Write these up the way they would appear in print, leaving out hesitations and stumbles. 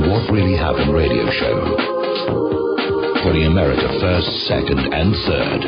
the What Really Happened radio show. Putting America first, second, and third.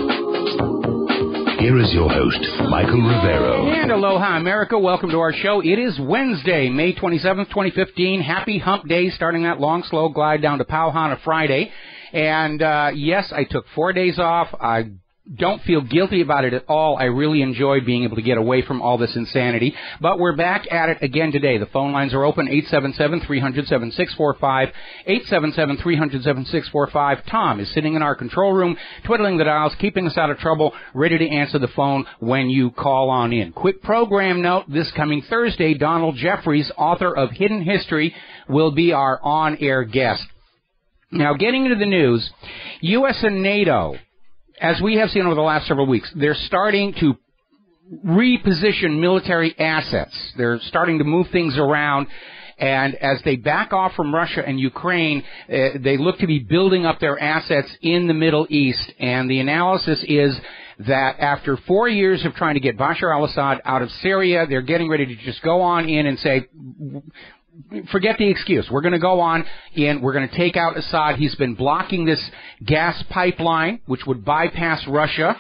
Here is your host, Michael Rivero. And aloha, America. Welcome to our show. It is Wednesday, May 27th, 2015. Happy Hump Day, starting that long, slow glide down to Pauhana Friday. And, yes, I took 4 days off. I don't feel guilty about it at all. I really enjoyed being able to get away from all this insanity. But we're back at it again today. The phone lines are open, 877-300-7645, 877-300-7645. Tom is sitting in our control room, twiddling the dials, keeping us out of trouble, ready to answer the phone when you call on in. Quick program note, this coming Thursday, Donald Jeffries, author of Hidden History, will be our on-air guest. Now, getting into the news, U.S. and NATO, as we have seen over the last several weeks, they're starting to reposition military assets. They're starting to move things around, and as they back off from Russia and Ukraine, they look to be building up their assets in the Middle East. And the analysis is that after 4 years of trying to get Bashar al-Assad out of Syria, they're getting ready to just go on in and say, forget the excuse. We're going to go on in. We're going to take out Assad. He's been blocking this gas pipeline, which would bypass Russia,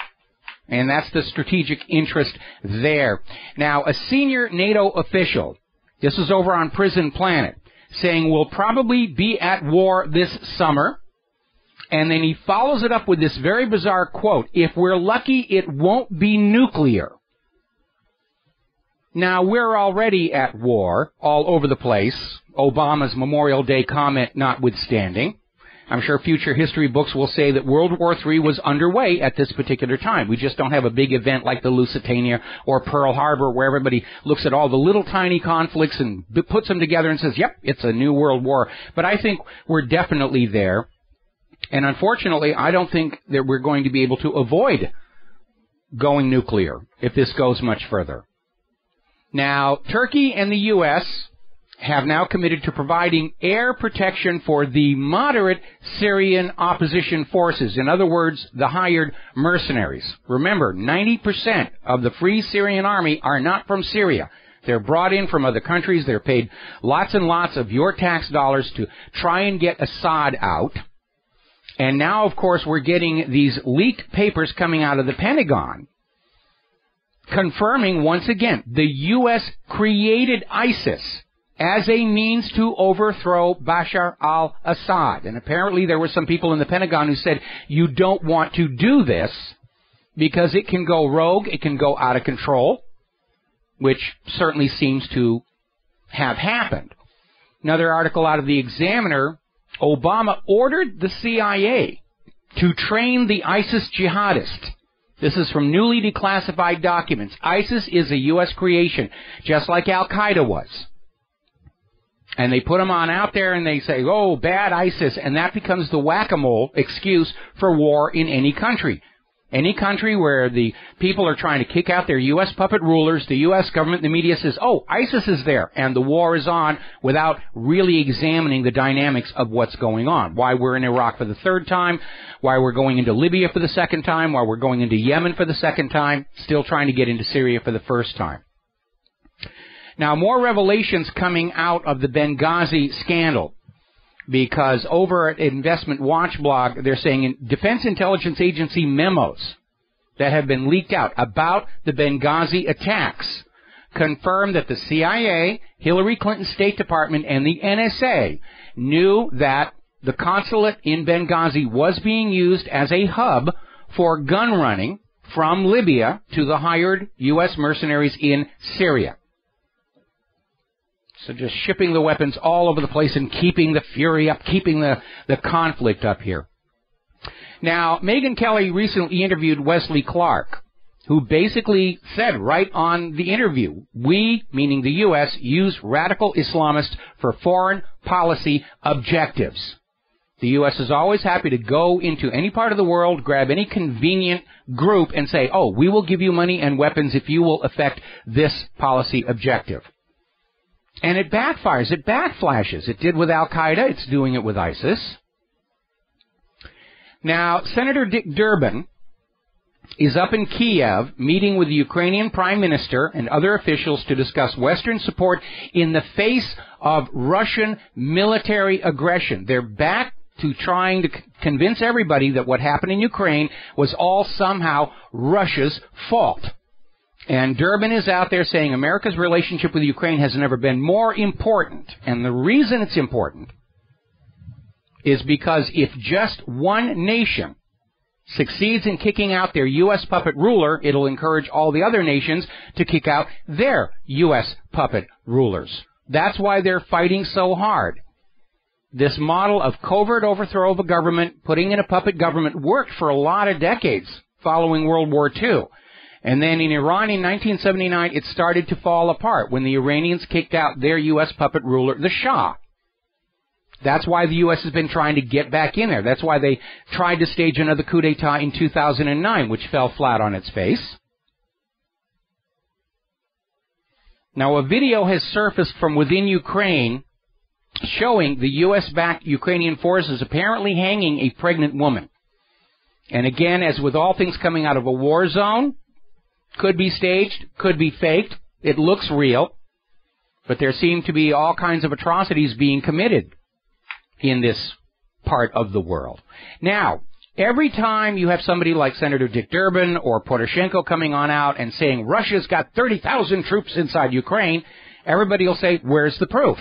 and that's the strategic interest there. Now, a senior NATO official, this is over on Prison Planet, saying we'll probably be at war this summer, and then he follows it up with this very bizarre quote, if we're lucky, it won't be nuclear. Now, we're already at war all over the place, Obama's Memorial Day comment notwithstanding. I'm sure future history books will say that World War III was underway at this particular time. We just don't have a big event like the Lusitania or Pearl Harbor where everybody looks at all the little tiny conflicts and puts them together and says, yep, it's a new world war. But I think we're definitely there. And unfortunately, I don't think that we're going to be able to avoid going nuclear if this goes much further. Now, Turkey and the U.S. have now committed to providing air protection for the moderate Syrian opposition forces. In other words, the hired mercenaries. Remember, 90% of the Free Syrian Army are not from Syria. They're brought in from other countries. They're paid lots and lots of your tax dollars to try and get Assad out. And now, of course, we're getting these leaked papers coming out of the Pentagon confirming, once again, the U.S. created ISIS as a means to overthrow Bashar al-Assad. And apparently there were some people in the Pentagon who said, you don't want to do this because it can go rogue, it can go out of control, which certainly seems to have happened. Another article out of the Examiner, Obama ordered the CIA to train the ISIS jihadists. This is from newly declassified documents. ISIS is a U.S. creation, just like Al-Qaeda was. And they put them on out there and they say, oh, bad ISIS, and that becomes the whack-a-mole excuse for war in any country. Any country where the people are trying to kick out their U.S. puppet rulers, the U.S. government, the media says, oh, ISIS is there, and the war is on without really examining the dynamics of what's going on. Why we're in Iraq for the third time, why we're going into Libya for the second time, why we're going into Yemen for the second time, still trying to get into Syria for the first time. Now, more revelations coming out of the Benghazi scandal. Because over at Investment Watch blog, they're saying Defense Intelligence Agency memos that have been leaked out about the Benghazi attacks confirm that the CIA, Hillary Clinton's State Department, and the NSA knew that the consulate in Benghazi was being used as a hub for gun running from Libya to the hired U.S. mercenaries in Syria. So just shipping the weapons all over the place and keeping the fury up, keeping the conflict up here. Now, Megyn Kelly recently interviewed Wesley Clark, who basically said right on the interview, we, meaning the U.S., use radical Islamists for foreign policy objectives. The U.S. is always happy to go into any part of the world, grab any convenient group and say, oh, we will give you money and weapons if you will effect this policy objective. And it backfires, it backflashes. It did with Al-Qaeda, it's doing it with ISIS. Now, Senator Dick Durbin is up in Kiev meeting with the Ukrainian Prime Minister and other officials to discuss Western support in the face of Russian military aggression. They're back to trying to convince everybody that what happened in Ukraine was all somehow Russia's fault. And Durbin is out there saying America's relationship with Ukraine has never been more important. And the reason it's important is because if just one nation succeeds in kicking out their U.S. puppet ruler, it'll encourage all the other nations to kick out their U.S. puppet rulers. That's why they're fighting so hard. This model of covert overthrow of a government, putting in a puppet government, worked for a lot of decades following World War II. And then in Iran in 1979, it started to fall apart when the Iranians kicked out their U.S. puppet ruler, the Shah. That's why the U.S. has been trying to get back in there. That's why they tried to stage another coup d'etat in 2009, which fell flat on its face. Now, a video has surfaced from within Ukraine showing the U.S.-backed Ukrainian forces apparently hanging a pregnant woman. And again, as with all things coming out of a war zone, could be staged, could be faked. It looks real. But there seem to be all kinds of atrocities being committed in this part of the world. Now, every time you have somebody like Senator Dick Durbin or Poroshenko coming on out and saying Russia's got 30,000 troops inside Ukraine, everybody will say, where's the proof?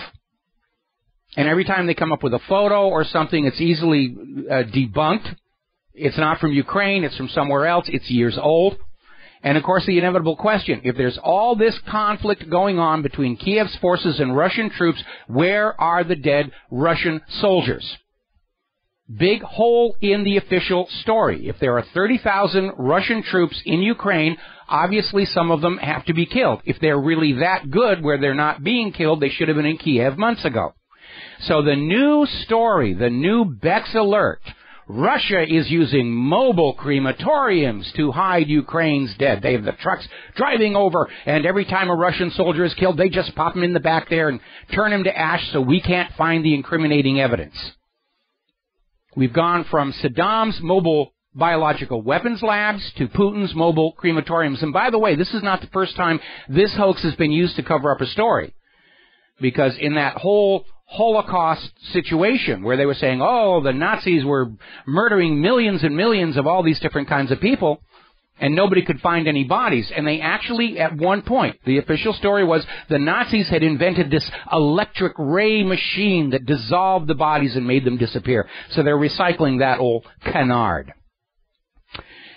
And every time they come up with a photo or something, it's easily debunked. It's not from Ukraine, it's from somewhere else, it's years old. And, of course, the inevitable question, if there's all this conflict going on between Kiev's forces and Russian troops, where are the dead Russian soldiers? Big hole in the official story. If there are 30,000 Russian troops in Ukraine, obviously some of them have to be killed. If they're really that good where they're not being killed, they should have been in Kiev months ago. So the new story, the new Beck's alert, Russia is using mobile crematoriums to hide Ukraine's dead. They have the trucks driving over, and every time a Russian soldier is killed, they just pop him in the back there and turn him to ash so we can't find the incriminating evidence. We've gone from Saddam's mobile biological weapons labs to Putin's mobile crematoriums. And by the way, this is not the first time this hoax has been used to cover up a story. Because in that whole Holocaust situation where they were saying, oh, the Nazis were murdering millions and millions of all these different kinds of people, and nobody could find any bodies. And they actually, at one point, the official story was the Nazis had invented this electric ray machine that dissolved the bodies and made them disappear. So they're recycling that old canard.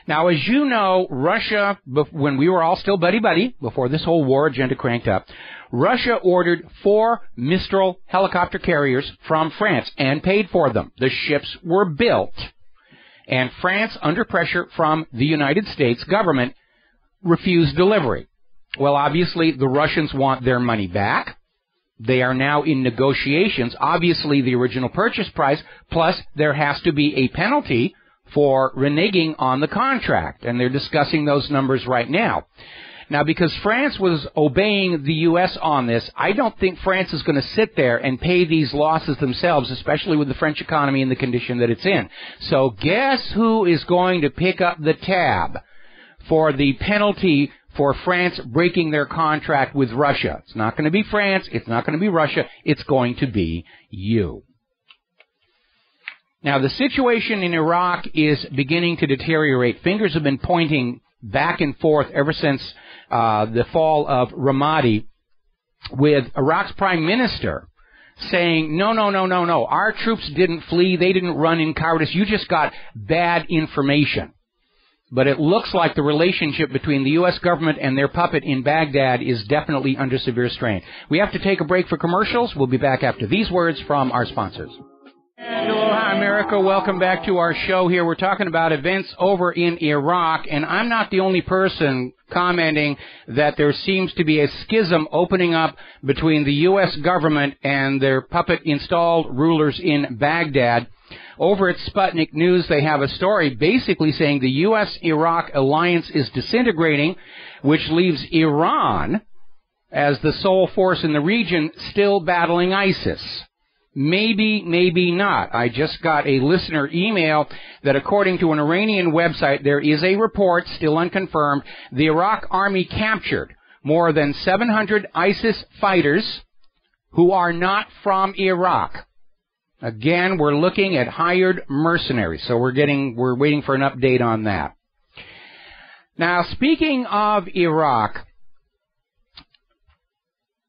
Now, as you know, Russia, when we were all still buddy-buddy, before this whole war agenda cranked up, Russia ordered 4 Mistral helicopter carriers from France and paid for them. The ships were built. And France, under pressure from the United States government, refused delivery. Well, obviously, the Russians want their money back. They are now in negotiations. Obviously, the original purchase price, plus there has to be a penalty for reneging on the contract. And they're discussing those numbers right now. Now, because France was obeying the U.S. on this, I don't think France is going to sit there and pay these losses themselves, especially with the French economy in the condition that it's in. So guess who is going to pick up the tab for the penalty for France breaking their contract with Russia? It's not going to be France. It's not going to be Russia. It's going to be you. Now, the situation in Iraq is beginning to deteriorate. Fingers have been pointing back and forth ever since the fall of Ramadi, with Iraq's prime minister saying, no, our troops didn't flee, they didn't run in cowardice, you just got bad information. But it looks like the relationship between the U.S. government and their puppet in Baghdad is definitely under severe strain. We have to take a break for commercials. We'll be back after these words from our sponsors. And aloha, America. Welcome back to our show here. We're talking about events over in Iraq, and I'm not the only person commenting that there seems to be a schism opening up between the U.S. government and their puppet-installed rulers in Baghdad. Over at Sputnik News, they have a story basically saying the U.S.-Iraq alliance is disintegrating, which leaves Iran as the sole force in the region still battling ISIS. Maybe, maybe not. I just got a listener email that according to an Iranian website, there is a report, still unconfirmed, the Iraq army captured more than 700 ISIS fighters who are not from Iraq. Again, we're looking at hired mercenaries, so we're waiting for an update on that. Now, speaking of Iraq,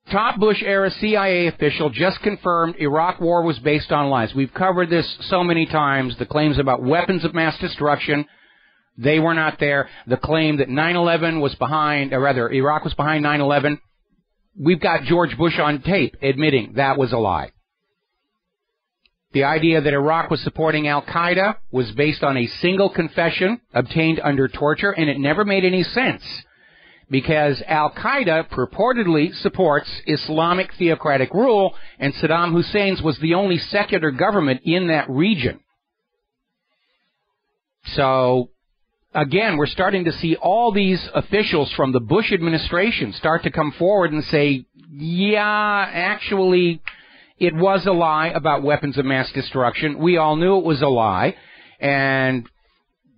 top Bush-era CIA official just confirmed Iraq war was based on lies. We've covered this so many times. The claims about weapons of mass destruction, they were not there. The claim that 9/11 was behind, or rather, Iraq was behind 9/11. We've got George Bush on tape admitting that was a lie. The idea that Iraq was supporting al-Qaeda was based on a single confession obtained under torture, and it never made any sense because al-Qaeda purportedly supports Islamic theocratic rule, and Saddam Hussein's was the only secular government in that region. So, again, we're starting to see all these officials from the Bush administration start to come forward and say, yeah, actually, it was a lie about weapons of mass destruction. We all knew it was a lie. And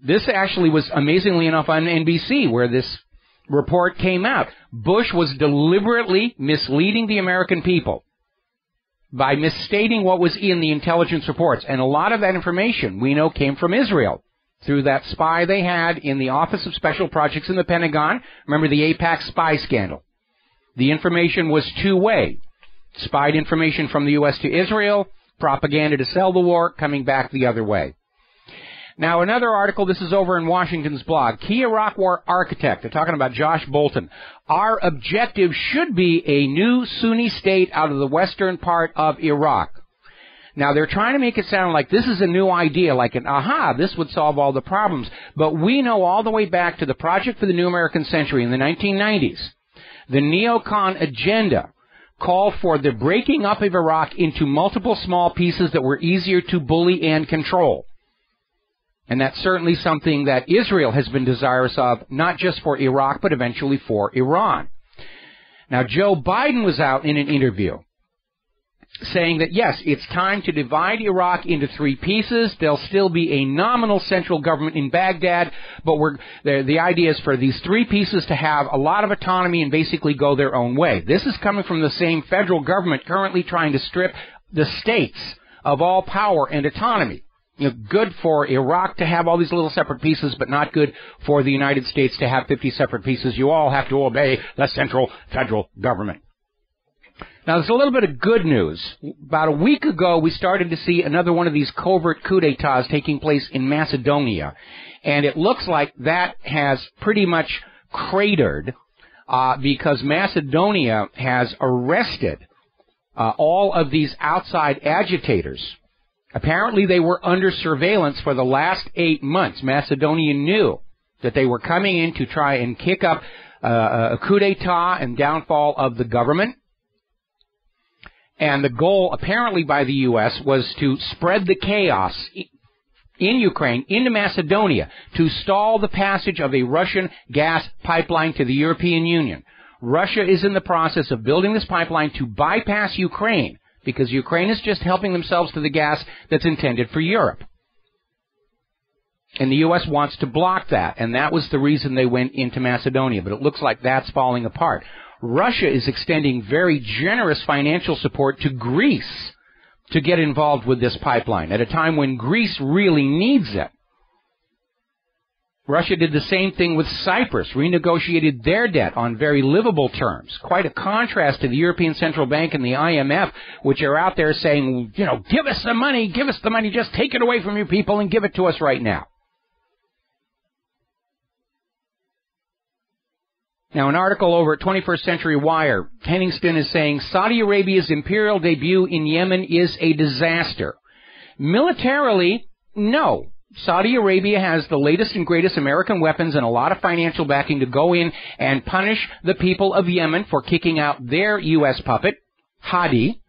this actually was, amazingly enough, on NBC, where this report came out. Bush was deliberately misleading the American people by misstating what was in the intelligence reports. And a lot of that information, we know, came from Israel through that spy they had in the Office of Special Projects in the Pentagon. Remember the AIPAC spy scandal? The information was two-way. Spied information from the U.S. to Israel, propaganda to sell the war, coming back the other way. Now, another article, this is over in Washington's blog, Key Iraq War Architect. They're talking about Josh Bolton. Our objective should be a new Sunni state out of the western part of Iraq. Now, they're trying to make it sound like this is a new idea, like an aha, this would solve all the problems. But we know all the way back to the Project for the New American Century in the 1990s, the neocon agenda called for the breaking up of Iraq into multiple small pieces that were easier to bully and control. And that's certainly something that Israel has been desirous of, not just for Iraq, but eventually for Iran. Now, Joe Biden was out in an interview saying that, yes, it's time to divide Iraq into three pieces. There'll still be a nominal central government in Baghdad, but the idea is for these three pieces to have a lot of autonomy and basically go their own way. This is coming from the same federal government currently trying to strip the states of all power and autonomy. You know, good for Iraq to have all these little separate pieces, but not good for the United States to have 50 separate pieces. You all have to obey the central federal government. Now, there's a little bit of good news. About a week ago, we started to see another one of these covert coup d'etats taking place in Macedonia. And it looks like that has pretty much cratered because Macedonia has arrested all of these outside agitators. Apparently, they were under surveillance for the last 8 months. Macedonia knew that they were coming in to try and kick up a coup d'etat and downfall of the government. And the goal, apparently by the U.S., was to spread the chaos in Ukraine into Macedonia to stall the passage of a Russian gas pipeline to the European Union. Russia is in the process of building this pipeline to bypass Ukraine because Ukraine is just helping themselves to the gas that's intended for Europe. And the U.S. wants to block that, and that was the reason they went into Macedonia. But it looks like that's falling apart. Russia is extending very generous financial support to Greece to get involved with this pipeline at a time when Greece really needs it. Russia did the same thing with Cyprus, renegotiated their debt on very livable terms. Quite a contrast to the European Central Bank and the IMF, which are out there saying, you know, give us the money, just take it away from your people and give it to us right now. Now, an article over at 21st Century Wire, Henningston is saying Saudi Arabia's imperial debut in Yemen is a disaster. Militarily, no. Saudi Arabia has the latest and greatest American weapons and a lot of financial backing to go in and punish the people of Yemen for kicking out their U.S. puppet, Hadi.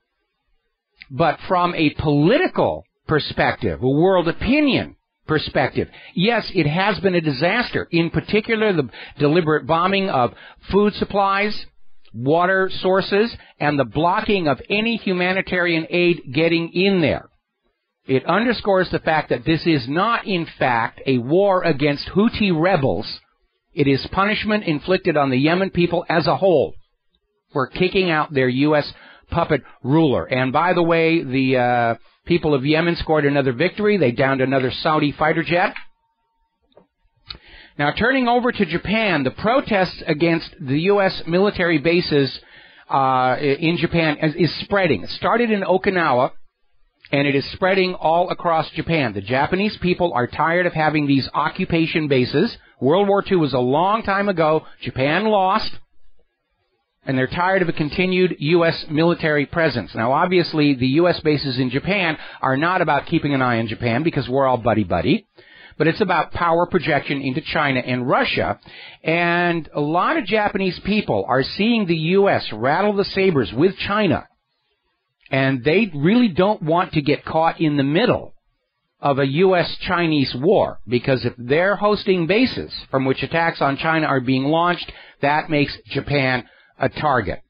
But from a political perspective, a world opinion perspective, yes, it has been a disaster. In particular, the deliberate bombing of food supplies water sources, and the blocking of any humanitarian aid getting in there. It underscores the fact that this is not, in fact, a war against Houthi rebels. It is punishment inflicted on the Yemen people as a whole for kicking out their U.S. puppet ruler. And by the way, the people of Yemen scored another victory. They downed another Saudi fighter jet. Now, turning over to Japan, the protests against the U.S. military bases in Japan is spreading. It started in Okinawa, and it is spreading all across Japan. The Japanese people are tired of having these occupation bases. World War II was a long time ago. Japan lost, and they're tired of a continued U.S. military presence. Now, obviously, the U.S. bases in Japan are not about keeping an eye on Japan because we're all buddy-buddy, but it's about power projection into China and Russia. And a lot of Japanese people are seeing the U.S. rattle the sabers with China, and they really don't want to get caught in the middle of a U.S.-Chinese war, because if they're hosting bases from which attacks on China are being launched, that makes Japan a target.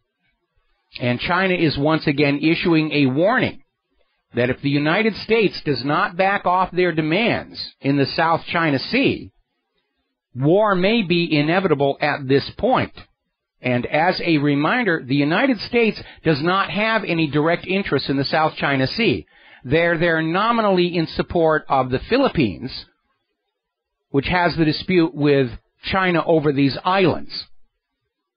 And China is once again issuing a warning that if the United States does not back off their demands in the South China Sea, war may be inevitable at this point. And as a reminder, the United States does not have any direct interest in the South China Sea. They're there nominally in support of the Philippines, which has the dispute with China over these islands.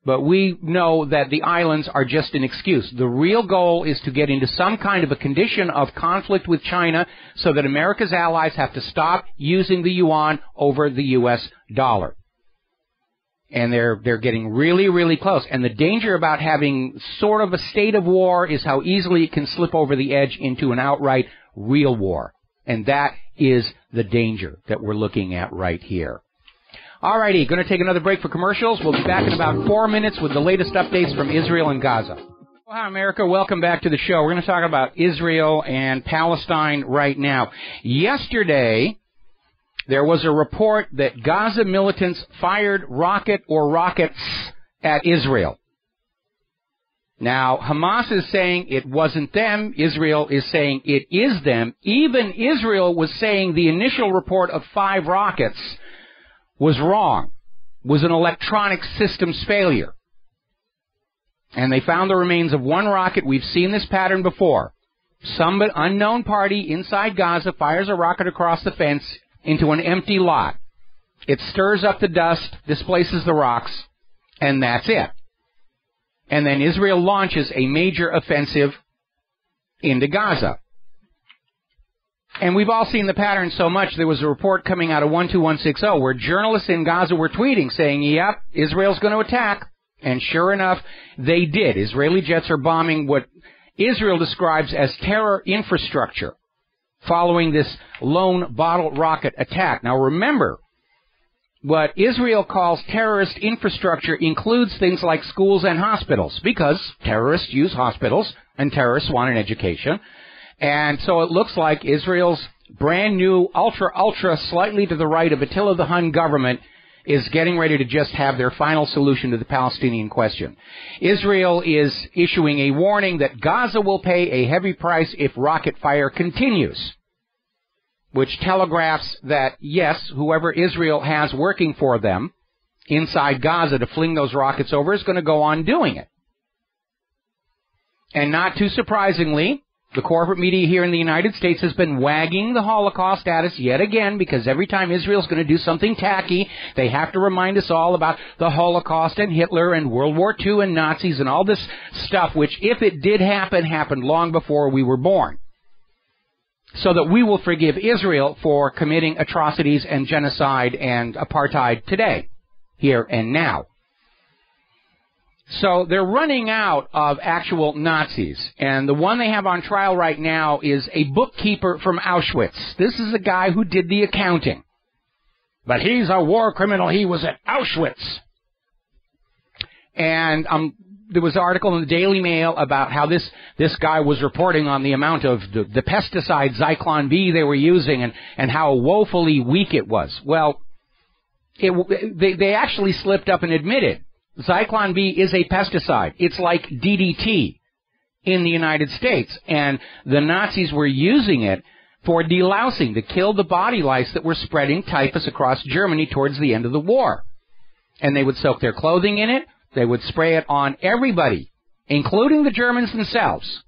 But we know that the islands are just an excuse. The real goal is to get into some kind of a condition of conflict with China so that America's allies have to stop using the yuan over the U.S. dollar. And they're getting really, really close. And the danger about having sort of a state of war is how easily it can slip over the edge into an outright real war. And that is the danger that we're looking at right here. Alrighty, going to take another break for commercials. We'll be back in about 4 minutes with the latest updates from Israel and Gaza. Well, hi, America. Welcome back to the show. We're going to talk about Israel and Palestine right now. Yesterday, there was a report that Gaza militants fired rockets at Israel. Now, Hamas is saying it wasn't them. Israel is saying it is them. Even Israel was saying the initial report of 5 rockets was wrong, was an electronic systems failure. And they found the remains of 1 rocket. We've seen this pattern before. Some unknown party inside Gaza fires a rocket across the fence into an empty lot. It stirs up the dust, displaces the rocks, and that's it. And then Israel launches a major offensive into Gaza. And we've all seen the pattern so much. There was a report coming out of 12160 where journalists in Gaza were tweeting saying, yep, Israel's going to attack. And sure enough, they did. Israeli jets are bombing what Israel describes as terror infrastructure following this lone bottle rocket attack. Now remember, what Israel calls terrorist infrastructure includes things like schools and hospitals, because terrorists use hospitals and terrorists want an education. And so it looks like Israel's brand new, ultra, slightly to the right of Attila the Hun government is getting ready to just have their final solution to the Palestinian question. Israel is issuing a warning that Gaza will pay a heavy price if rocket fire continues, which telegraphs that, yes, whoever Israel has working for them inside Gaza to fling those rockets over is going to go on doing it. And not too surprisingly, the corporate media here in the United States has been wagging the Holocaust at us yet again, because every time Israel's going to do something tacky, they have to remind us all about the Holocaust and Hitler and World War II and Nazis and all this stuff, which, if it did happen, happened long before we were born. So that we will forgive Israel for committing atrocities and genocide and apartheid today, here and now. So they're running out of actual Nazis, and the one they have on trial right now is a bookkeeper from Auschwitz. This is a guy who did the accounting. But he's a war criminal. He was at Auschwitz. And there was an article in the Daily Mail about how this guy was reporting on the amount of the pesticide Zyklon B they were using and how woefully weak it was. Well, they actually slipped up and admitted Zyklon B is a pesticide. It's like DDT in the United States, and the Nazis were using it for delousing to kill the body lice that were spreading typhus across Germany towards the end of the war. And they would soak their clothing in it. They would spray it on everybody, including the Germans themselves.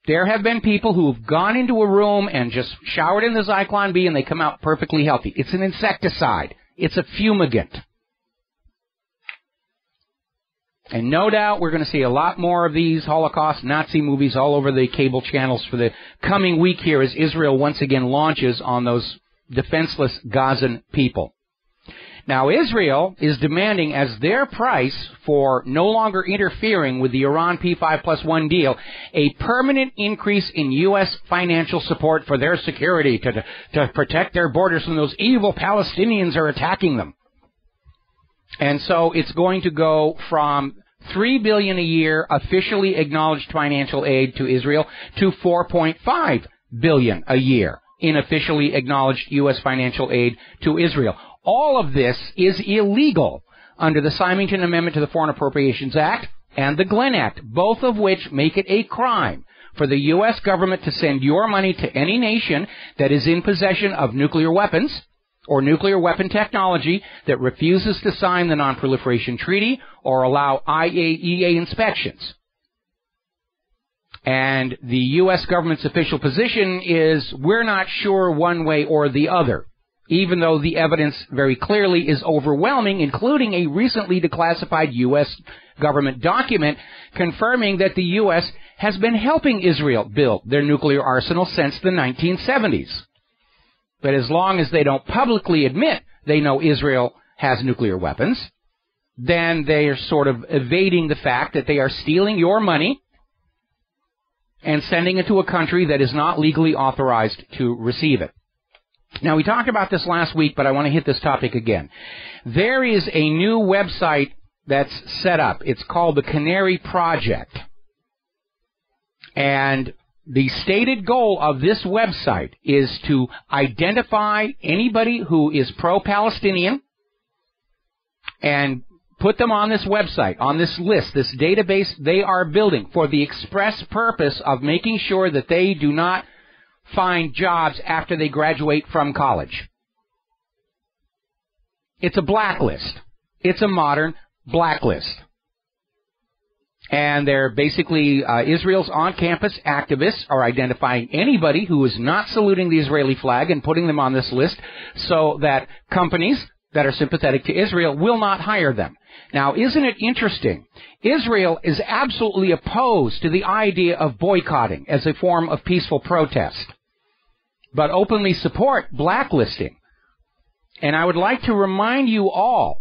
There have been people who have gone into a room and just showered in the Zyklon B and they come out perfectly healthy. It's an insecticide. It's a fumigant. And no doubt we're going to see a lot more of these Holocaust Nazi movies all over the cable channels for the coming week here as Israel once again launches on those defenseless Gazan people. Now, Israel is demanding as their price for no longer interfering with the Iran P5+1 deal a permanent increase in U.S. financial support for their security to protect their borders from those evil Palestinians who are attacking them. And so it's going to go from $3 billion a year officially acknowledged financial aid to Israel to $4.5 billion a year in officially acknowledged U.S. financial aid to Israel. All of this is illegal under the Symington Amendment to the Foreign Appropriations Act and the Glenn Act, both of which make it a crime for the U.S. government to send your money to any nation that is in possession of nuclear weapons or nuclear weapon technology that refuses to sign the Non-Proliferation Treaty or allow IAEA inspections. And the U.S. government's official position is we're not sure one way or the other, even though the evidence very clearly is overwhelming, including a recently declassified U.S. government document confirming that the U.S. has been helping Israel build their nuclear arsenal since the 1970s. But as long as they don't publicly admit they know Israel has nuclear weapons, then they are sort of evading the fact that they are stealing your money and sending it to a country that is not legally authorized to receive it. Now, we talked about this last week, but I want to hit this topic again. There is a new website that's set up. It's called the Canary Project. And the stated goal of this website is to identify anybody who is pro-Palestinian and put them on this website, on this list, this database they are building for the express purpose of making sure that they do not find jobs after they graduate from college. It's a blacklist. It's a modern blacklist. And they're basically, Israel's on-campus activists are identifying anybody who is not saluting the Israeli flag and putting them on this list so that companies that are sympathetic to Israel will not hire them. Now, isn't it interesting? Israel is absolutely opposed to the idea of boycotting as a form of peaceful protest, but openly support blacklisting. And I would like to remind you all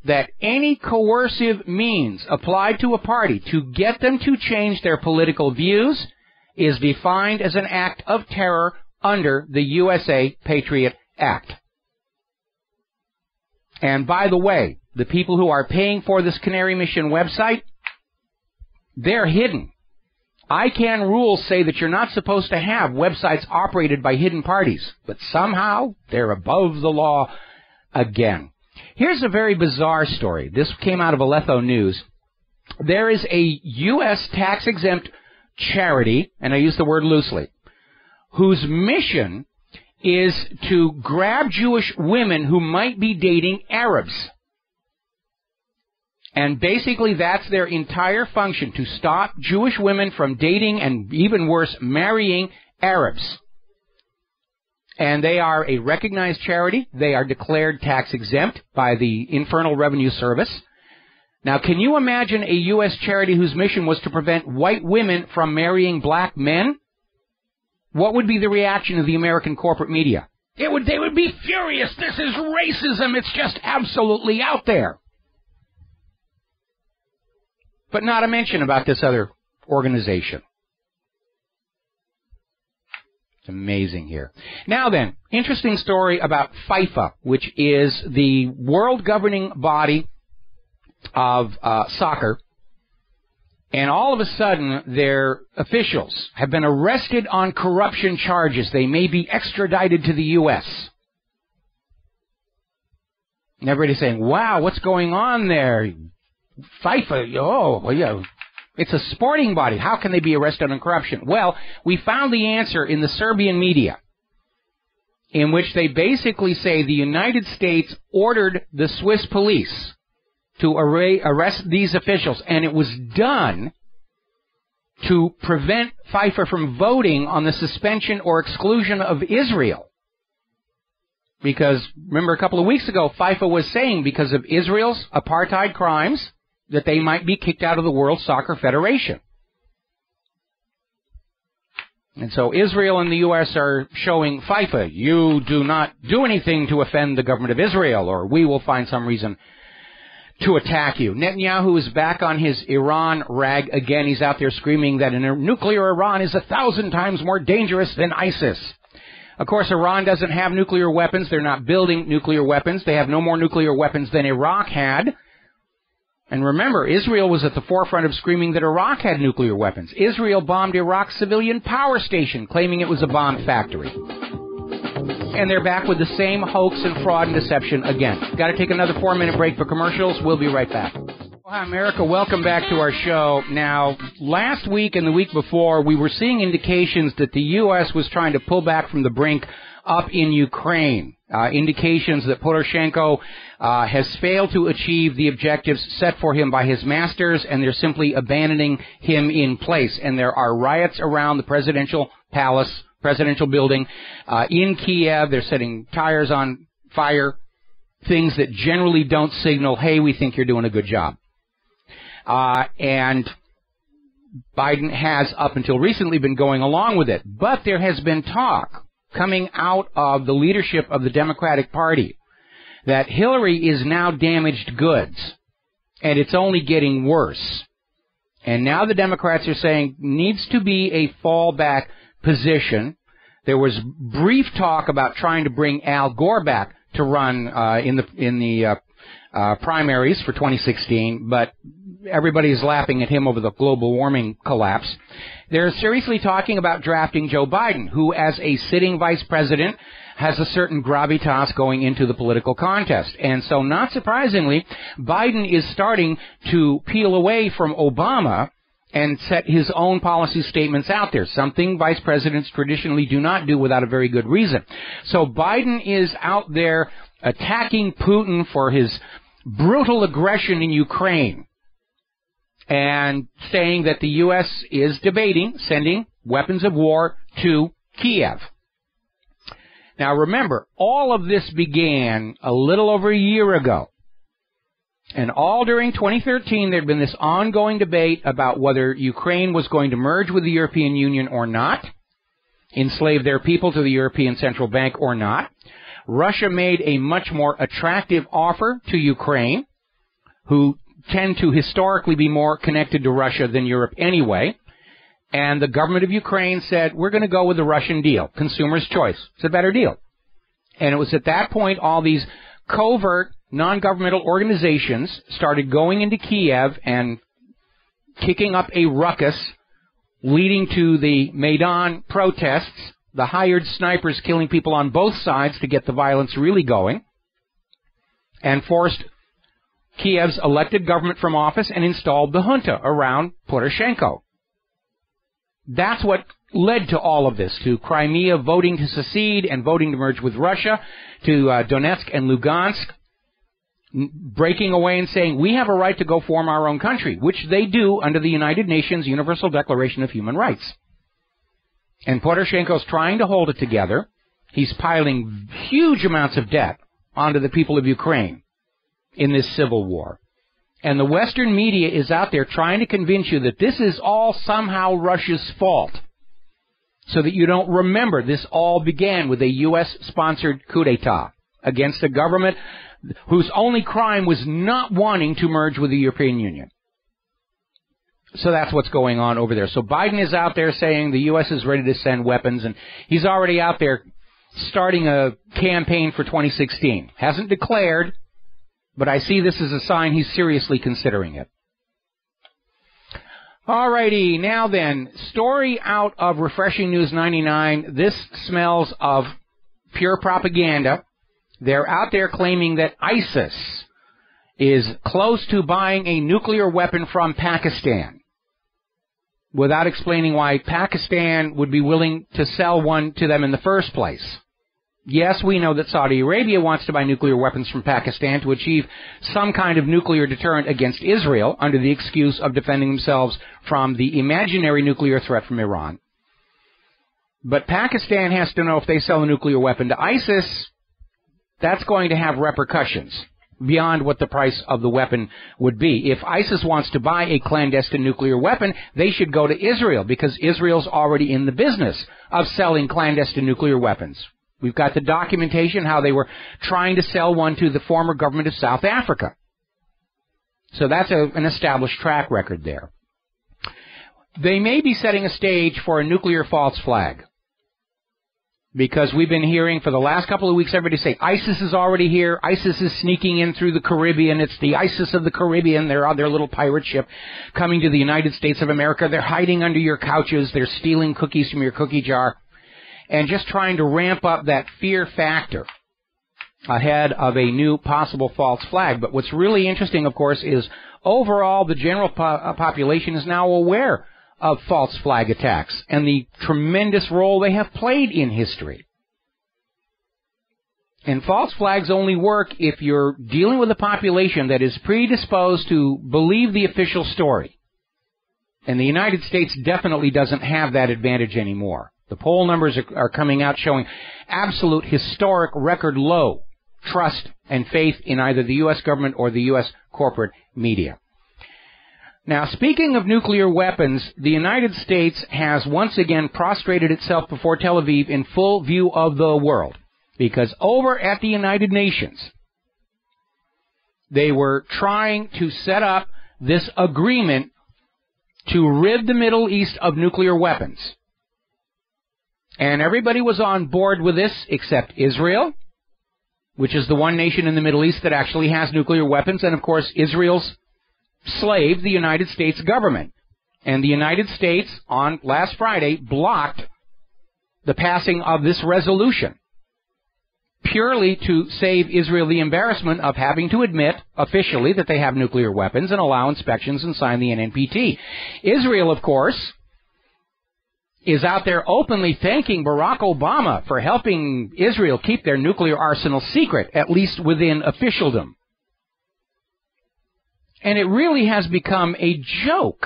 that any coercive means applied to a party to get them to change their political views is defined as an act of terror under the USA Patriot Act. And by the way, the people who are paying for this Canary Mission website, they're hidden. ICANN rules say that you're not supposed to have websites operated by hidden parties, but somehow they're above the law again. Here's a very bizarre story. This came out of Aleppo News. There is a U.S. tax-exempt charity, and I use the word loosely, whose mission is to grab Jewish women who might be dating Arabs. And basically that's their entire function, to stop Jewish women from dating and, even worse, marrying Arabs. And they are a recognized charity. They are declared tax-exempt by the Internal Revenue Service. Now, can you imagine a U.S. charity whose mission was to prevent white women from marrying black men? What would be the reaction of the American corporate media? They would be furious. This is racism. It's just absolutely out there. But not a mention about this other organization. It's amazing here. Now then, interesting story about FIFA, which is the world governing body of soccer. And all of a sudden, their officials have been arrested on corruption charges. They may be extradited to the U.S. And everybody's saying, wow, what's going on there? FIFA, well, yeah, it's a sporting body. How can they be arrested on corruption? Well, we found the answer in the Serbian media, in which they basically say the United States ordered the Swiss police to arrest these officials, and it was done to prevent FIFA from voting on the suspension or exclusion of Israel. Because, remember, a couple of weeks ago, FIFA was saying because of Israel's apartheid crimes that they might be kicked out of the World Soccer Federation. And so Israel and the U.S. are showing FIFA, you do not do anything to offend the government of Israel, or we will find some reason to attack you. Netanyahu is back on his Iran rag again. He's out there screaming that a nuclear Iran is 1,000 times more dangerous than ISIS. Of course, Iran doesn't have nuclear weapons. They're not building nuclear weapons. They have no more nuclear weapons than Iraq had. And remember, Israel was at the forefront of screaming that Iraq had nuclear weapons. Israel bombed Iraq's civilian power station, claiming it was a bomb factory. And they're back with the same hoax and fraud and deception again. Got to take another 4-minute break for commercials. We'll be right back. Hi, America. Welcome back to our show. Now, last week and the week before, we were seeing indications that the U.S. was trying to pull back from the brink up in Ukraine. Indications that Poroshenko has failed to achieve the objectives set for him by his masters, and they're simply abandoning him in place. And there are riots around the presidential palace, presidential building in Kiev. They're setting tires on fire, things that generally don't signal, hey, we think you're doing a good job. And Biden has, up until recently, been going along with it. But there has been talk coming out of the leadership of the Democratic Party that Hillary is now damaged goods, and it's only getting worse. And now the Democrats are saying needs to be a fallback position. There was brief talk about trying to bring Al Gore back to run in the primaries for 2016, but everybody's laughing at him over the global warming collapse. They're seriously talking about drafting Joe Biden, who, as a sitting vice president, has a certain gravitas going into the political contest. And so, not surprisingly, Biden is starting to peel away from Obama and set his own policy statements out there, something vice presidents traditionally do not do without a very good reason. So Biden is out there attacking Putin for his brutal aggression in Ukraine, and saying that the U.S. is debating sending weapons of war to Kiev. Now remember, all of this began a little over a year ago. And all during 2013, there had been this ongoing debate about whether Ukraine was going to merge with the European Union or not, enslave their people to the European Central Bank or not. Russia made a much more attractive offer to Ukraine, who tend to historically be more connected to Russia than Europe anyway. And the government of Ukraine said, we're going to go with the Russian deal. Consumer's choice. It's a better deal. And it was at that point all these covert non-governmental organizations started going into Kiev and kicking up a ruckus, leading to the Maidan protests, the hired snipers killing people on both sides to get the violence really going, and forced Kiev's elected government from office and installed the junta around Poroshenko. That's what led to all of this, to Crimea voting to secede and voting to merge with Russia, to Donetsk and Lugansk breaking away and saying, we have a right to go form our own country, which they do under the United Nations Universal Declaration of Human Rights. And Poroshenko's trying to hold it together. He's piling huge amounts of debt onto the people of Ukraine in this civil war. And the Western media is out there trying to convince you that this is all somehow Russia's fault, so that you don't remember this all began with a U.S.-sponsored coup d'etat against a government whose only crime was not wanting to merge with the European Union. So that's what's going on over there. So Biden is out there saying the U.S. is ready to send weapons, and he's already out there starting a campaign for 2016. Hasn't declared, but I see this as a sign he's seriously considering it. Alrighty, now then, story out of Refreshing News 99. This smells of pure propaganda. They're out there claiming that ISIS is close to buying a nuclear weapon from Pakistan without explaining why Pakistan would be willing to sell one to them in the first place. Yes, we know that Saudi Arabia wants to buy nuclear weapons from Pakistan to achieve some kind of nuclear deterrent against Israel under the excuse of defending themselves from the imaginary nuclear threat from Iran. But Pakistan has to know if they sell a nuclear weapon to ISIS, that's going to have repercussions beyond what the price of the weapon would be. If ISIS wants to buy a clandestine nuclear weapon, they should go to Israel, because Israel's already in the business of selling clandestine nuclear weapons. We've got the documentation how they were trying to sell one to the former government of South Africa. So that's an established track record there. They may be setting a stage for a nuclear false flag, because we've been hearing for the last couple of weeks everybody say ISIS is already here, ISIS is sneaking in through the Caribbean, it's the ISIS of the Caribbean, they're on their little pirate ship coming to the United States of America, they're hiding under your couches, they're stealing cookies from your cookie jar, and just trying to ramp up that fear factor ahead of a new possible false flag. But what's really interesting, of course, is overall the general population is now aware of false flag attacks and the tremendous role they have played in history. And false flags only work if you're dealing with a population that is predisposed to believe the official story. And the United States definitely doesn't have that advantage anymore. The poll numbers are coming out showing absolute historic record low trust and faith in either the U.S. government or the U.S. corporate media. Now, speaking of nuclear weapons, the United States has once again prostrated itself before Tel Aviv in full view of the world, because over at the United Nations, they were trying to set up this agreement to rid the Middle East of nuclear weapons. And everybody was on board with this except Israel, which is the one nation in the Middle East that actually has nuclear weapons, and of course Israel's slave, the United States government. And the United States, on last Friday, blocked the passing of this resolution, purely to save Israel the embarrassment of having to admit officially that they have nuclear weapons and allow inspections and sign the NPT. Israel, of course, is out there openly thanking Barack Obama for helping Israel keep their nuclear arsenal secret, at least within officialdom. And it really has become a joke,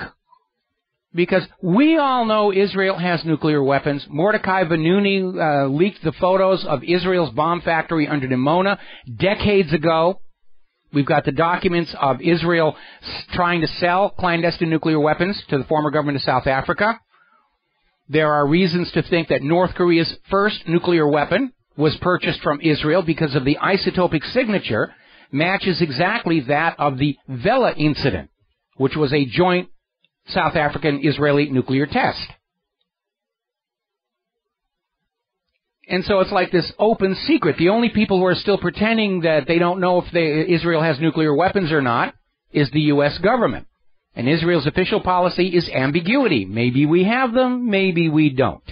because we all know Israel has nuclear weapons. Mordecai Vanunu leaked the photos of Israel's bomb factory under Dimona decades ago. We've got the documents of Israel trying to sell clandestine nuclear weapons to the former government of South Africa. There are reasons to think that North Korea's first nuclear weapon was purchased from Israel because of the isotopic signature matches exactly that of the Vela incident, which was a joint South African-Israeli nuclear test. And so it's like this open secret. The only people who are still pretending that they don't know if Israel has nuclear weapons or not is the U.S. government. And Israel's official policy is ambiguity. Maybe we have them, maybe we don't.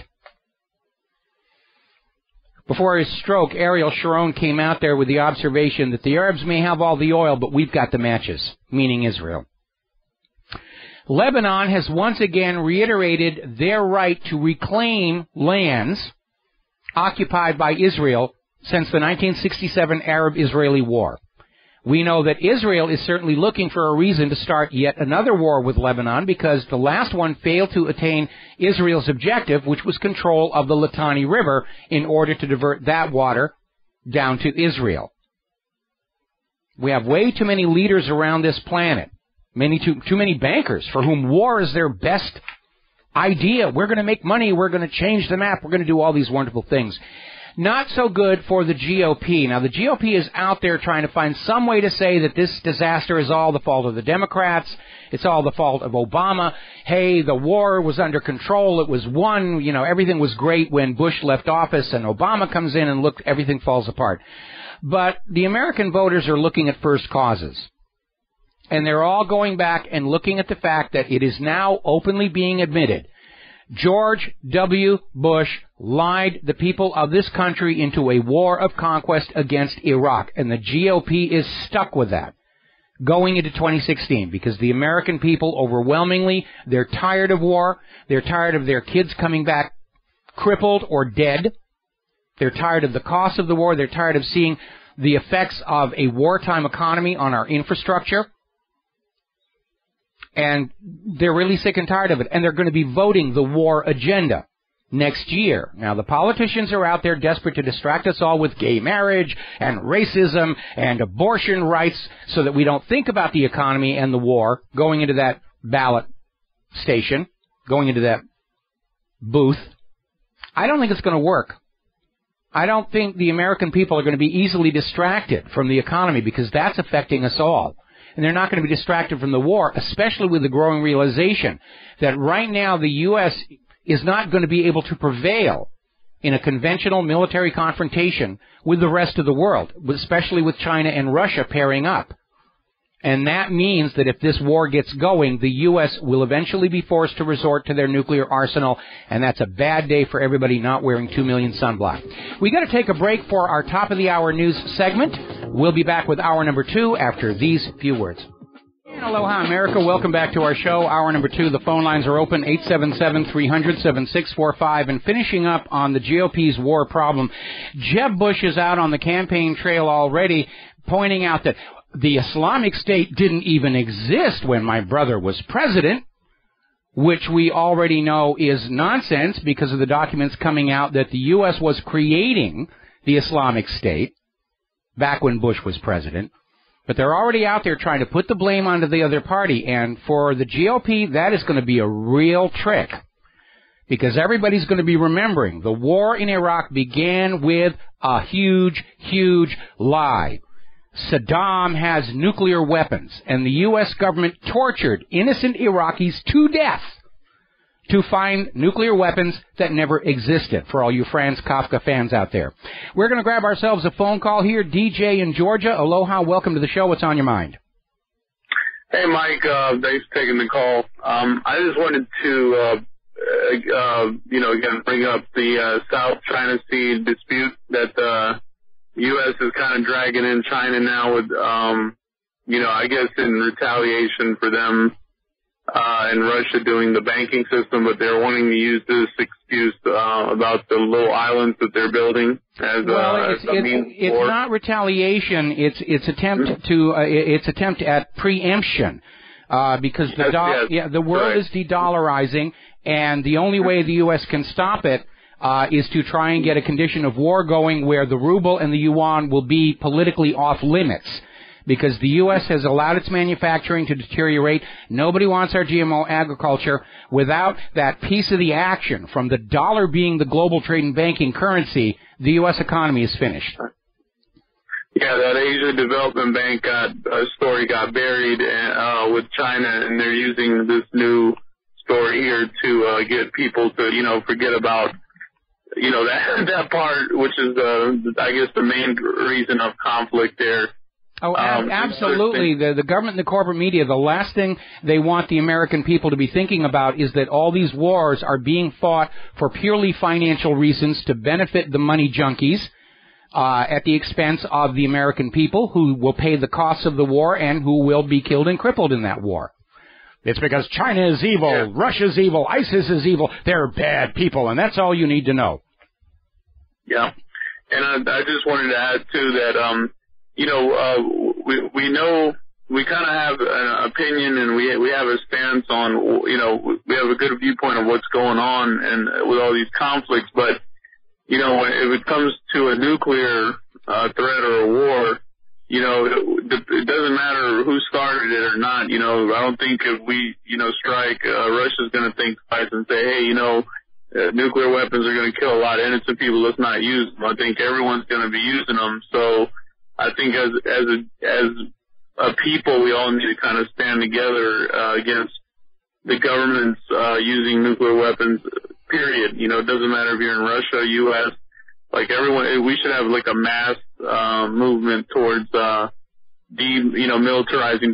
Before his stroke, Ariel Sharon came out there with the observation that the Arabs may have all the oil, but we've got the matches, meaning Israel. Lebanon has once again reiterated their right to reclaim lands occupied by Israel since the 1967 Arab-Israeli War. We know that Israel is certainly looking for a reason to start yet another war with Lebanon, because the last one failed to attain Israel's objective, which was control of the Litani River, in order to divert that water down to Israel. We have way too many leaders around this planet, too many bankers for whom war is their best idea. We're going to make money, we're going to change the map, we're going to do all these wonderful things. Not so good for the GOP. Now, the GOP is out there trying to find some way to say that this disaster is all the fault of the Democrats. It's all the fault of Obama. Hey, the war was under control. It was won. You know, everything was great when Bush left office, and Obama comes in and look, everything falls apart. But the American voters are looking at first causes. And they're all going back and looking at the fact that it is now openly being admitted George W. Bush lied the people of this country into a war of conquest against Iraq, and the GOP is stuck with that. going into 2016, because the American people overwhelmingly, they're tired of war. They're tired of their kids coming back crippled or dead. They're tired of the cost of the war. They're tired of seeing the effects of a wartime economy on our infrastructure. And they're really sick and tired of it. And they're going to be voting the war agenda next year. Now, the politicians are out there desperate to distract us all with gay marriage and racism and abortion rights so that we don't think about the economy and the war going into that ballot station, going into that booth. I don't think it's going to work. I don't think the American people are going to be easily distracted from the economy because that's affecting us all. And they're not going to be distracted from the war, especially with the growing realization that right now the U.S. is not going to be able to prevail in a conventional military confrontation with the rest of the world, especially with China and Russia pairing up. And that means that if this war gets going, the U.S. will eventually be forced to resort to their nuclear arsenal, and that's a bad day for everybody not wearing 2 million sunblock. We got to take a break for our top-of-the-hour news segment. We'll be back with hour number 2 after these few words. Aloha, America. Welcome back to our show. Hour number 2. The phone lines are open, 877-300-7645. And finishing up on the GOP's war problem, Jeb Bush is out on the campaign trail already, pointing out that the Islamic State didn't even exist when my brother was president, which we already know is nonsense because of the documents coming out that the U.S. was creating the Islamic State back when Bush was president. But they're already out there trying to put the blame onto the other party. And for the GOP, that is going to be a real trick because everybody's going to be remembering the war in Iraq began with a huge, huge lie. Saddam has nuclear weapons, and the U.S. government tortured innocent Iraqis to death to find nuclear weapons that never existed, for all you Franz Kafka fans out there. We're going to grab ourselves a phone call here. DJ in Georgia, aloha, welcome to the show. What's on your mind? Hey, Mike, thanks for taking the call. I just wanted to, again, bring up the South China Sea dispute that the U.S. is kind of dragging in China now with, I guess in retaliation for them and Russia doing the banking system, but they're wanting to use this excuse about the little islands that they're building as a means it's for. not retaliation. It's attempt at preemption because the world is de-dollarizing, and the only way the U.S. can stop it is to try and get a condition of war going where the ruble and the yuan will be politically off limits. Because the U.S. has allowed its manufacturing to deteriorate. Nobody wants our GMO agriculture. Without that piece of the action from the dollar being the global trade and banking currency, the U.S. economy is finished. Yeah, that Asia Development Bank story got buried with China, and they're using this new story here to get people to, forget about, that part, which is I guess the main reason of conflict there. Oh, absolutely. The government and the corporate media, the last thing they want the American people to be thinking about is that all these wars are being fought for purely financial reasons to benefit the money junkies at the expense of the American people who will pay the costs of the war and who will be killed and crippled in that war. It's because China is evil, Russia's evil, ISIS is evil. They're bad people, and that's all you need to know. Yeah. And I just wanted to add, too, that we know we kind of have an opinion and we have a stance on, we have a good viewpoint of what's going on and with all these conflicts. But, if it comes to a nuclear threat or a war, it doesn't matter who started it or not. I don't think if we, strike, Russia's going to think twice and say, hey, nuclear weapons are going to kill a lot of innocent people. Let's not use them. I think everyone's going to be using them. So I think as a people, we all need to kind of stand together against the governments using nuclear weapons, period. It doesn't matter if you're in Russia, U.S., like everyone, we should have like a mass movement towards militarizing,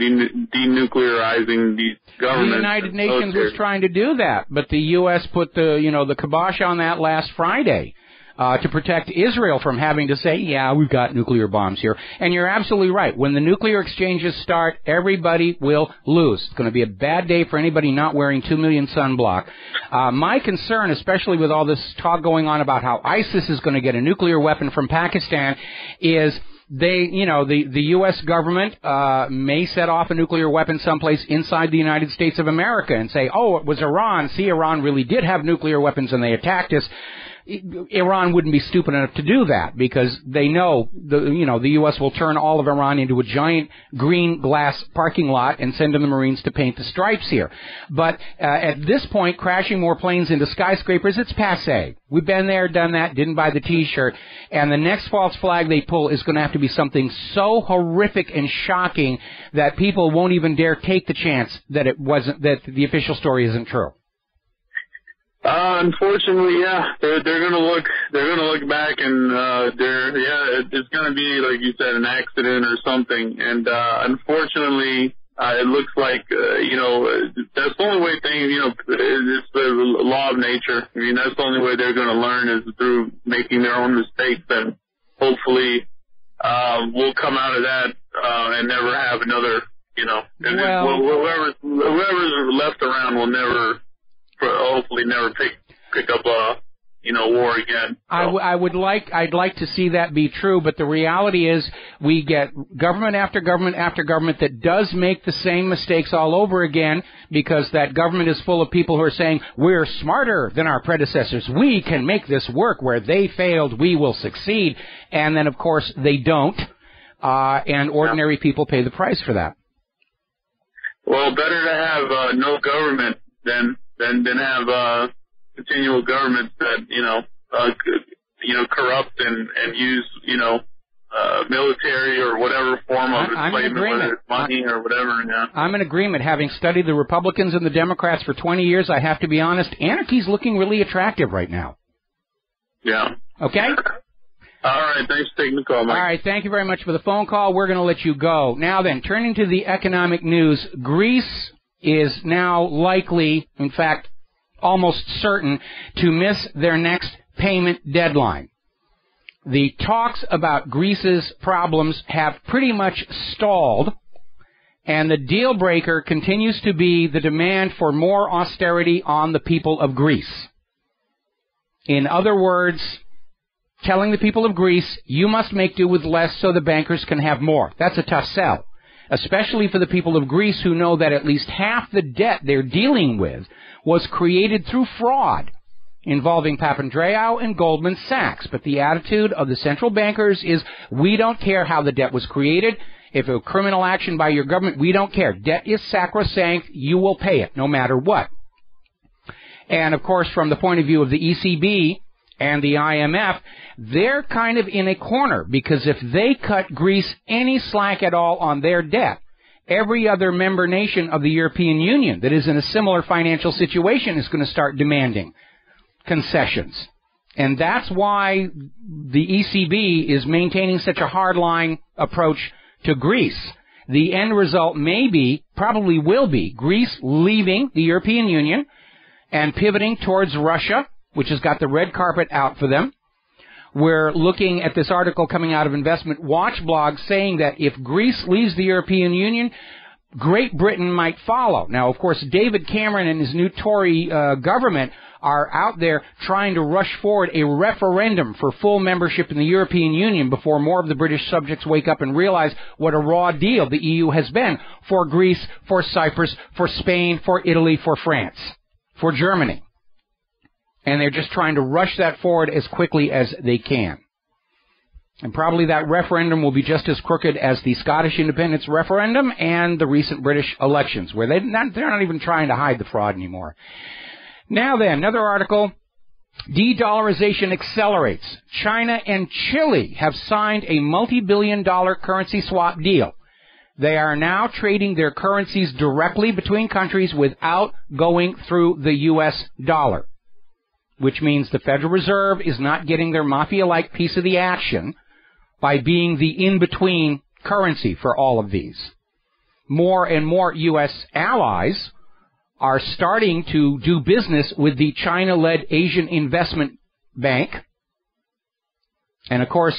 denuclearizing these governments. The United Nations was trying to do that, but the U.S. put the kibosh on that last Friday. to protect Israel from having to say, yeah, we've got nuclear bombs here. And you're absolutely right. When the nuclear exchanges start, everybody will lose. It's going to be a bad day for anybody not wearing 2 million sunblock. My concern, especially with all this talk going on about how ISIS is going to get a nuclear weapon from Pakistan, is the U.S. government may set off a nuclear weapon someplace inside the United States of America and say, oh, it was Iran. See, Iran really did have nuclear weapons and they attacked us. Iran wouldn't be stupid enough to do that because they know the U.S. will turn all of Iran into a giant green glass parking lot and send in the Marines to paint the stripes here. But at this point, crashing more planes into skyscrapers, it's passé. We've been there, done that, didn't buy the T-shirt. And the next false flag they pull is going to have to be something so horrific and shocking that people won't even dare take the chance that that the official story isn't true. Unfortunately, yeah, they're gonna look back and it's gonna be, like you said, an accident or something. And unfortunately, it looks like that's the only way it's the law of nature. I mean, that's the only way they're gonna learn is through making their own mistakes. And hopefully, we'll come out of that and never have another. Whoever's left around will hopefully never pick up a war again. So. I'd like to see that be true, but the reality is we get government after government after government that does make the same mistakes all over again because that government is full of people who are saying we're smarter than our predecessors. We can make this work. Where they failed, we will succeed. And then of course they don't. And ordinary people pay the price for that. Well, better to have no government than have continual governments that corrupt and use military or whatever form of enslavement, whether it's money or whatever. Yeah. I'm in agreement. Having studied the Republicans and the Democrats for 20 years, I have to be honest, anarchy's looking really attractive right now. Yeah. Okay. All right, thanks for taking the call, Mike. All right, thank you very much for the phone call. We're going to let you go. Now then, turning to the economic news, Greece is now likely, in fact, almost certain, to miss their next payment deadline. The talks about Greece's problems have pretty much stalled, and the deal breaker continues to be the demand for more austerity on the people of Greece. In other words, telling the people of Greece, you must make do with less so the bankers can have more. That's a tough sell, especially for the people of Greece who know that at least half the debt they're dealing with was created through fraud involving Papandreou and Goldman Sachs. But the attitude of the central bankers is, we don't care how the debt was created. If it was criminal action by your government, we don't care. Debt is sacrosanct. You will pay it no matter what. And, of course, from the point of view of the ECB and the IMF, they're kind of in a corner, because if they cut Greece any slack at all on their debt, every other member nation of the European Union that is in a similar financial situation is going to start demanding concessions. And that's why the ECB is maintaining such a hardline approach to Greece. The end result may be, probably will be, Greece leaving the European Union and pivoting towards Russia, which has got the red carpet out for them. We're looking at this article coming out of Investment Watch blog saying that if Greece leaves the European Union, Great Britain might follow. Now, of course, David Cameron and his new Tory government are out there trying to rush forward a referendum for full membership in the European Union before more of the British subjects wake up and realize what a raw deal the EU has been for Greece, for Cyprus, for Spain, for Italy, for France, for Germany. And they're just trying to rush that forward as quickly as they can. And probably that referendum will be just as crooked as the Scottish independence referendum and the recent British elections, where they're not even trying to hide the fraud anymore. Now then, another article. De-dollarization accelerates. China and Chile have signed a multi-billion-dollar currency swap deal. They are now trading their currencies directly between countries without going through the U.S. dollar, which means the Federal Reserve is not getting their mafia-like piece of the action by being the in-between currency for all of these. More and more U.S. allies are starting to do business with the China-led Asian Investment Bank, And, of course,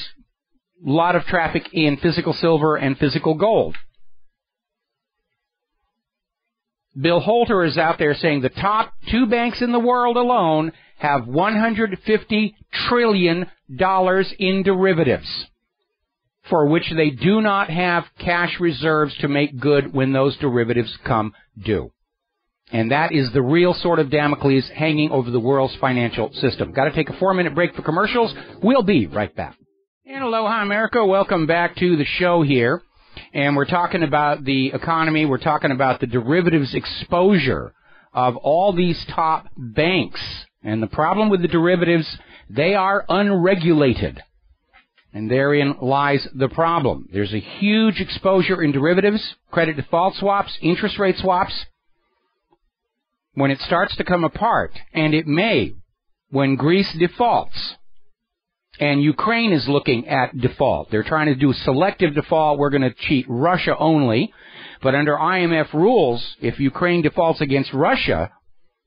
a lot of traffic in physical silver and physical gold. Bill Holter is out there saying the top 2 banks in the world alone have $150 trillion in derivatives, for which they do not have cash reserves to make good when those derivatives come due. And that is the real sword of Damocles hanging over the world's financial system. Got to take a 4-minute break for commercials. We'll be right back. And aloha, America. Welcome back to the show here. And we're talking about the economy. We're talking about the derivatives exposure of all these top banks. And the problem with the derivatives, they are unregulated. And therein lies the problem. There's a huge exposure in derivatives, credit default swaps, interest rate swaps. When it starts to come apart, and it may, when Greece defaults, and Ukraine is looking at default. They're trying to do selective default. We're going to cheat Russia only. But under IMF rules, if Ukraine defaults against Russia,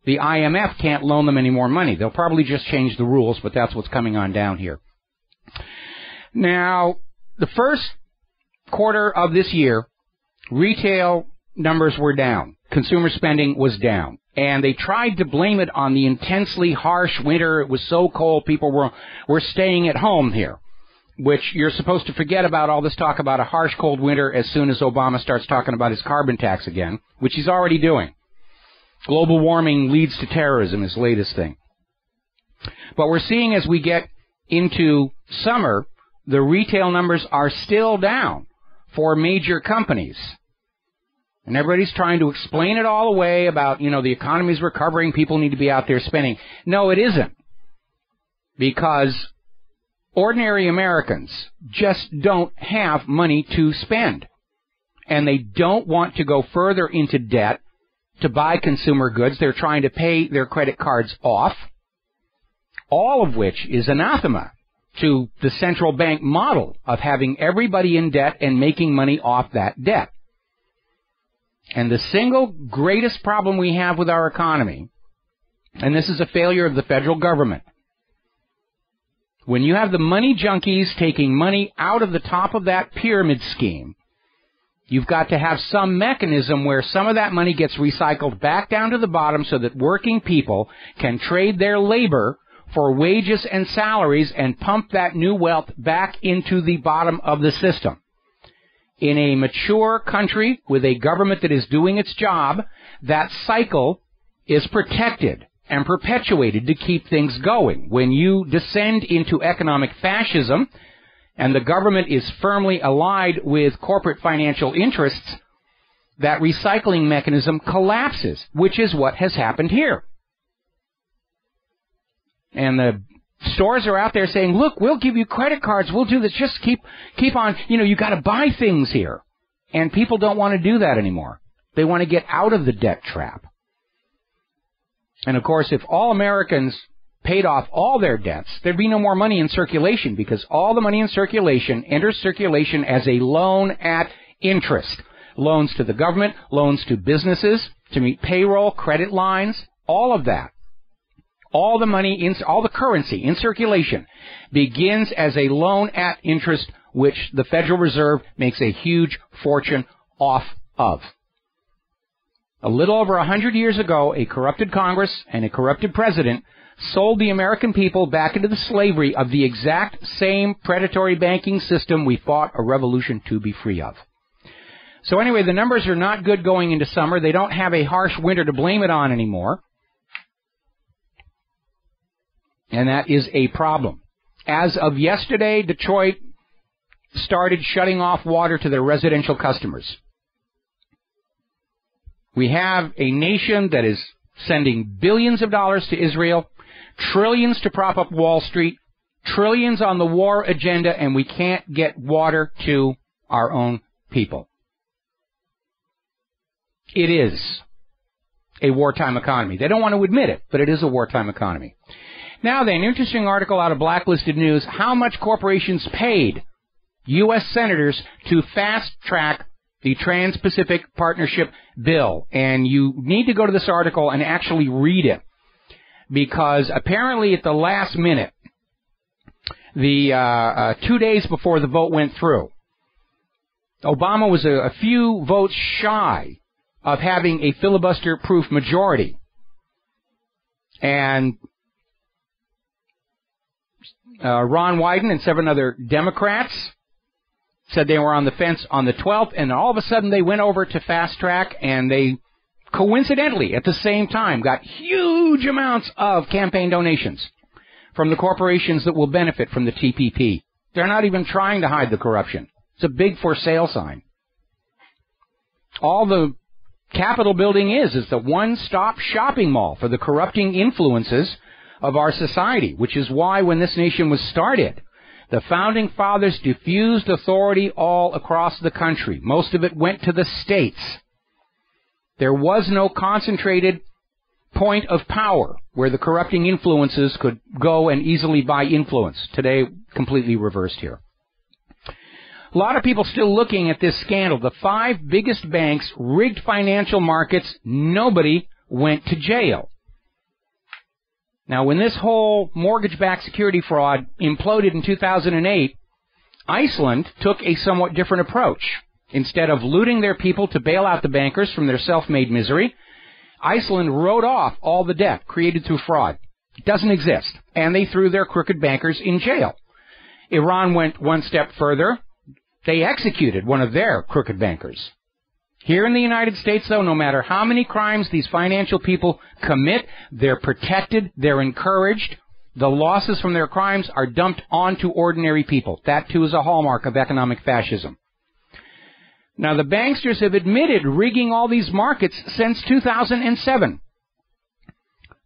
the IMF can't loan them any more money. They'll probably just change the rules, but that's what's coming on down here. Now, the first quarter of this year, retail numbers were down. Consumer spending was down. And they tried to blame it on the intensely harsh winter. It was so cold, people were staying at home here, which you're supposed to forget about all this talk about a harsh, cold winter as soon as Obama starts talking about his carbon tax again, which he's already doing. Global warming leads to terrorism, his latest thing. But we're seeing as we get into summer, the retail numbers are still down for major companies. And everybody's trying to explain it all away about, the economy's recovering, people need to be out there spending. No, it isn't. Because ordinary Americans just don't have money to spend. And they don't want to go further into debt to buy consumer goods. They're trying to pay their credit cards off. All of which is anathema to the central bank model of having everybody in debt and making money off that debt. And the single greatest problem we have with our economy, and this is a failure of the federal government, when you have the money junkies taking money out of the top of that pyramid scheme, you've got to have some mechanism where some of that money gets recycled back down to the bottom so that working people can trade their labor for wages and salaries and pump that new wealth back into the bottom of the system. In a mature country with a government that is doing its job, that cycle is protected and perpetuated to keep things going. When you descend into economic fascism and the government is firmly allied with corporate financial interests, that recycling mechanism collapses, which is what has happened here. And the stores are out there saying, look, we'll give you credit cards, we'll do this, just keep on, you got to buy things here. And people don't want to do that anymore. They want to get out of the debt trap. And of course, if all Americans paid off all their debts, there'd be no more money in circulation, because all the money in circulation enters circulation as a loan at interest. Loans to the government, loans to businesses, to meet payroll, credit lines, all of that. All the money, all the currency in circulation begins as a loan at interest, which the Federal Reserve makes a huge fortune off of. A little over 100 years ago, a corrupted Congress and a corrupted president sold the American people back into the slavery of the exact same predatory banking system we fought a revolution to be free of. So anyway, the numbers are not good going into summer. They don't have a harsh winter to blame it on anymore. And that is a problem. As of yesterday, Detroit started shutting off water to their residential customers. We have a nation that is sending billions of dollars to Israel, trillions to prop up Wall Street, trillions on the war agenda, and we can't get water to our own people. It is a wartime economy. They don't want to admit it, but it is a wartime economy. Now then, interesting article out of Blacklisted News, how much corporations paid U.S. senators to fast-track the Trans-Pacific Partnership Bill. And you need to go to this article and actually read it, because apparently at the last minute, the 2 days before the vote went through. Obama was a few votes shy of having a filibuster-proof majority. And Ron Wyden and 7 other Democrats said they were on the fence on the 12th, and all of a sudden they went over to fast track, and they coincidentally, at the same time, got huge amounts of campaign donations from the corporations that will benefit from the TPP. They're not even trying to hide the corruption. It's a big for sale sign. All the Capitol building is the one-stop shopping mall for the corrupting influences of our society, which is why when this nation was started, the Founding Fathers diffused authority all across the country. Most of it went to the states. There was no concentrated point of power where the corrupting influences could go and easily buy influence. Today, completely reversed here. A lot of people still looking at this scandal. The 5 biggest banks rigged financial markets. Nobody went to jail. Now, when this whole mortgage-backed security fraud imploded in 2008, Iceland took a somewhat different approach. Instead of looting their people to bail out the bankers from their self-made misery, Iceland wrote off all the debt created through fraud. It doesn't exist. And they threw their crooked bankers in jail. Iran went one step further. They executed one of their crooked bankers. Here in the United States, though, no matter how many crimes these financial people commit, they're protected, they're encouraged. The losses from their crimes are dumped onto ordinary people. That, too, is a hallmark of economic fascism. Now, the banksters have admitted rigging all these markets since 2007.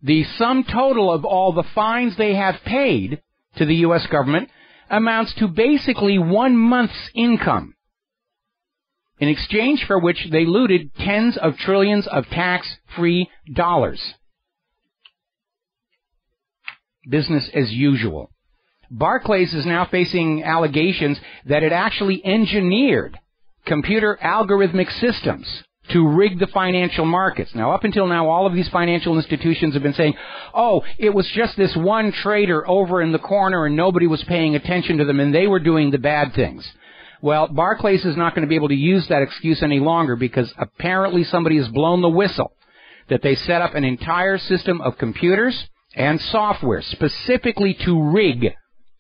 The sum total of all the fines they have paid to the U.S. government amounts to basically 1 month's income, in exchange for which they looted tens of trillions of tax-free dollars. Business as usual. Barclays is now facing allegations that it actually engineered computer algorithmic systems to rig the financial markets. Now, up until now, all of these financial institutions have been saying, oh, it was just this one trader over in the corner and nobody was paying attention to them and they were doing the bad things. Well, Barclays is not going to be able to use that excuse any longer because apparently somebody has blown the whistle that they set up an entire system of computers and software specifically to rig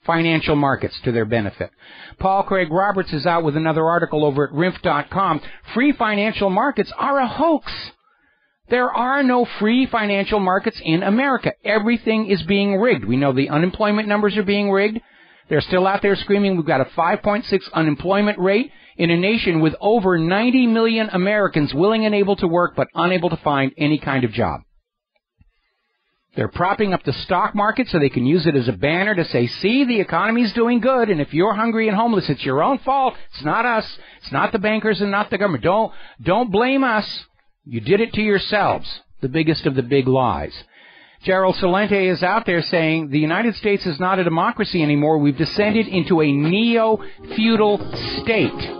financial markets to their benefit. Paul Craig Roberts is out with another article over at RINF.com. Free financial markets are a hoax. There are no free financial markets in America. Everything is being rigged. We know the unemployment numbers are being rigged. They're still out there screaming we've got a 5.6 unemployment rate in a nation with over 90 million Americans willing and able to work but unable to find any kind of job. They're propping up the stock market so they can use it as a banner to say, see, the economy's doing good, and if you're hungry and homeless, it's your own fault. It's not us. It's not the bankers and not the government. Don't blame us. You did it to yourselves. The biggest of the big lies. Gerald Celente is out there saying the United States is not a democracy anymore. We've descended into a neo-feudal state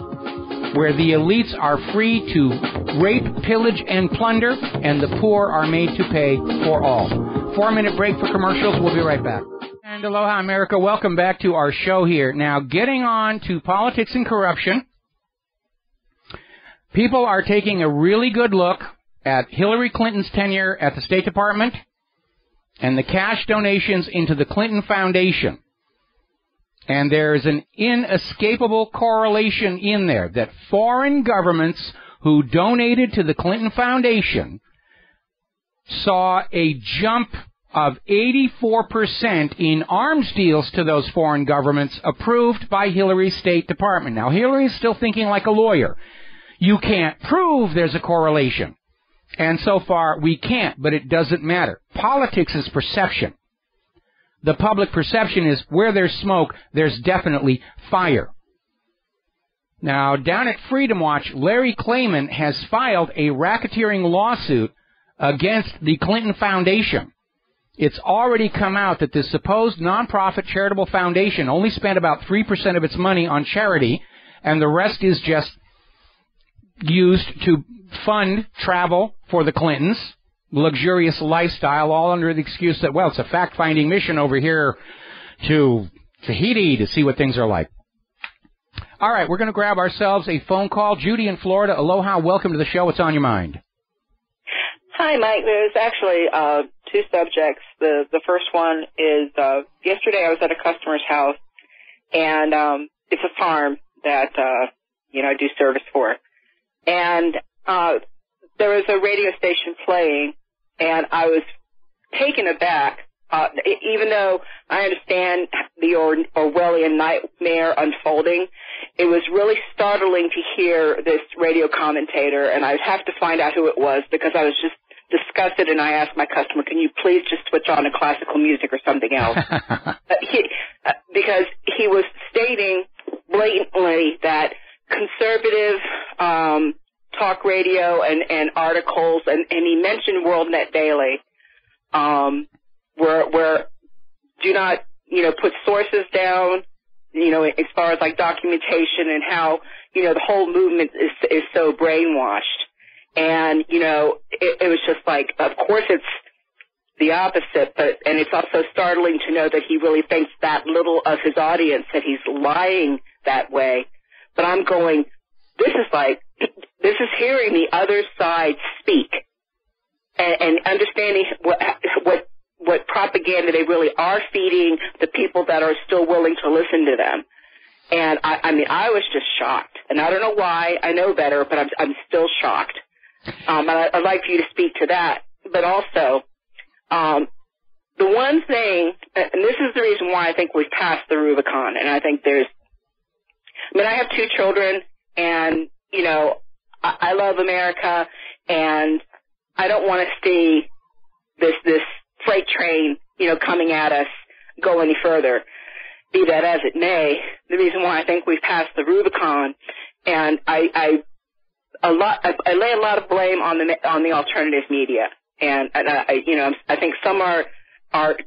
where the elites are free to rape, pillage, and plunder, and the poor are made to pay for all. 4-minute break for commercials. We'll be right back. And aloha, America. Welcome back to our show here. Now, getting on to politics and corruption. People are taking a really good look at Hillary Clinton's tenure at the State Department and the cash donations into the Clinton Foundation. And there's an inescapable correlation in there that foreign governments who donated to the Clinton Foundation saw a jump of 84% in arms deals to those foreign governments approved by Hillary's State Department. Now, Hillary's still thinking like a lawyer. You can't prove there's a correlation. And so far, we can't, but it doesn't matter. Politics is perception. The public perception is where there's smoke, there's definitely fire. Now, down at Freedom Watch, Larry Klayman has filed a racketeering lawsuit against the Clinton Foundation. It's already come out that this supposed nonprofit charitable foundation only spent about 3% of its money on charity, and the rest is just used to fund travel for the Clintons, luxurious lifestyle, all under the excuse that, well, it's a fact-finding mission over here to Tahiti to see what things are like. All right, we're going to grab ourselves a phone call. Judy in Florida, aloha, welcome to the show. What's on your mind? Hi, Mike. There's actually two subjects. The first one is yesterday I was at a customer's house, and it's a farm that I do service for. And there was a radio station playing, and I was taken aback. Even though I understand the Orwellian nightmare unfolding, it was really startling to hear this radio commentator, and I'd have to find out who it was because I was just disgusted, and I asked my customer, can you please just switch on to classical music or something else? Because he was stating blatantly that conservative talk radio and articles, and he mentioned WorldNet Daily, where do not, put sources down, as far as like documentation and how, the whole movement is so brainwashed. And, it was just like, of course it's the opposite, and it's also startling to know that he really thinks that little of his audience, that he's lying that way. But I'm going, this is hearing the other side speak and understanding what propaganda they really are feeding the people that are still willing to listen to them. And I was just shocked. And I don't know why. I know better, but I'm still shocked. And I'd like for you to speak to that. But also, the one thing, and this is the reason why I think we've passed the Rubicon, and I think I have two children, and, I love America, and I don't want to see this freight train, coming at us go any further. Be that as it may, the reason why I think we've passed the Rubicon, and I lay a lot of blame on the alternative media, and I think some are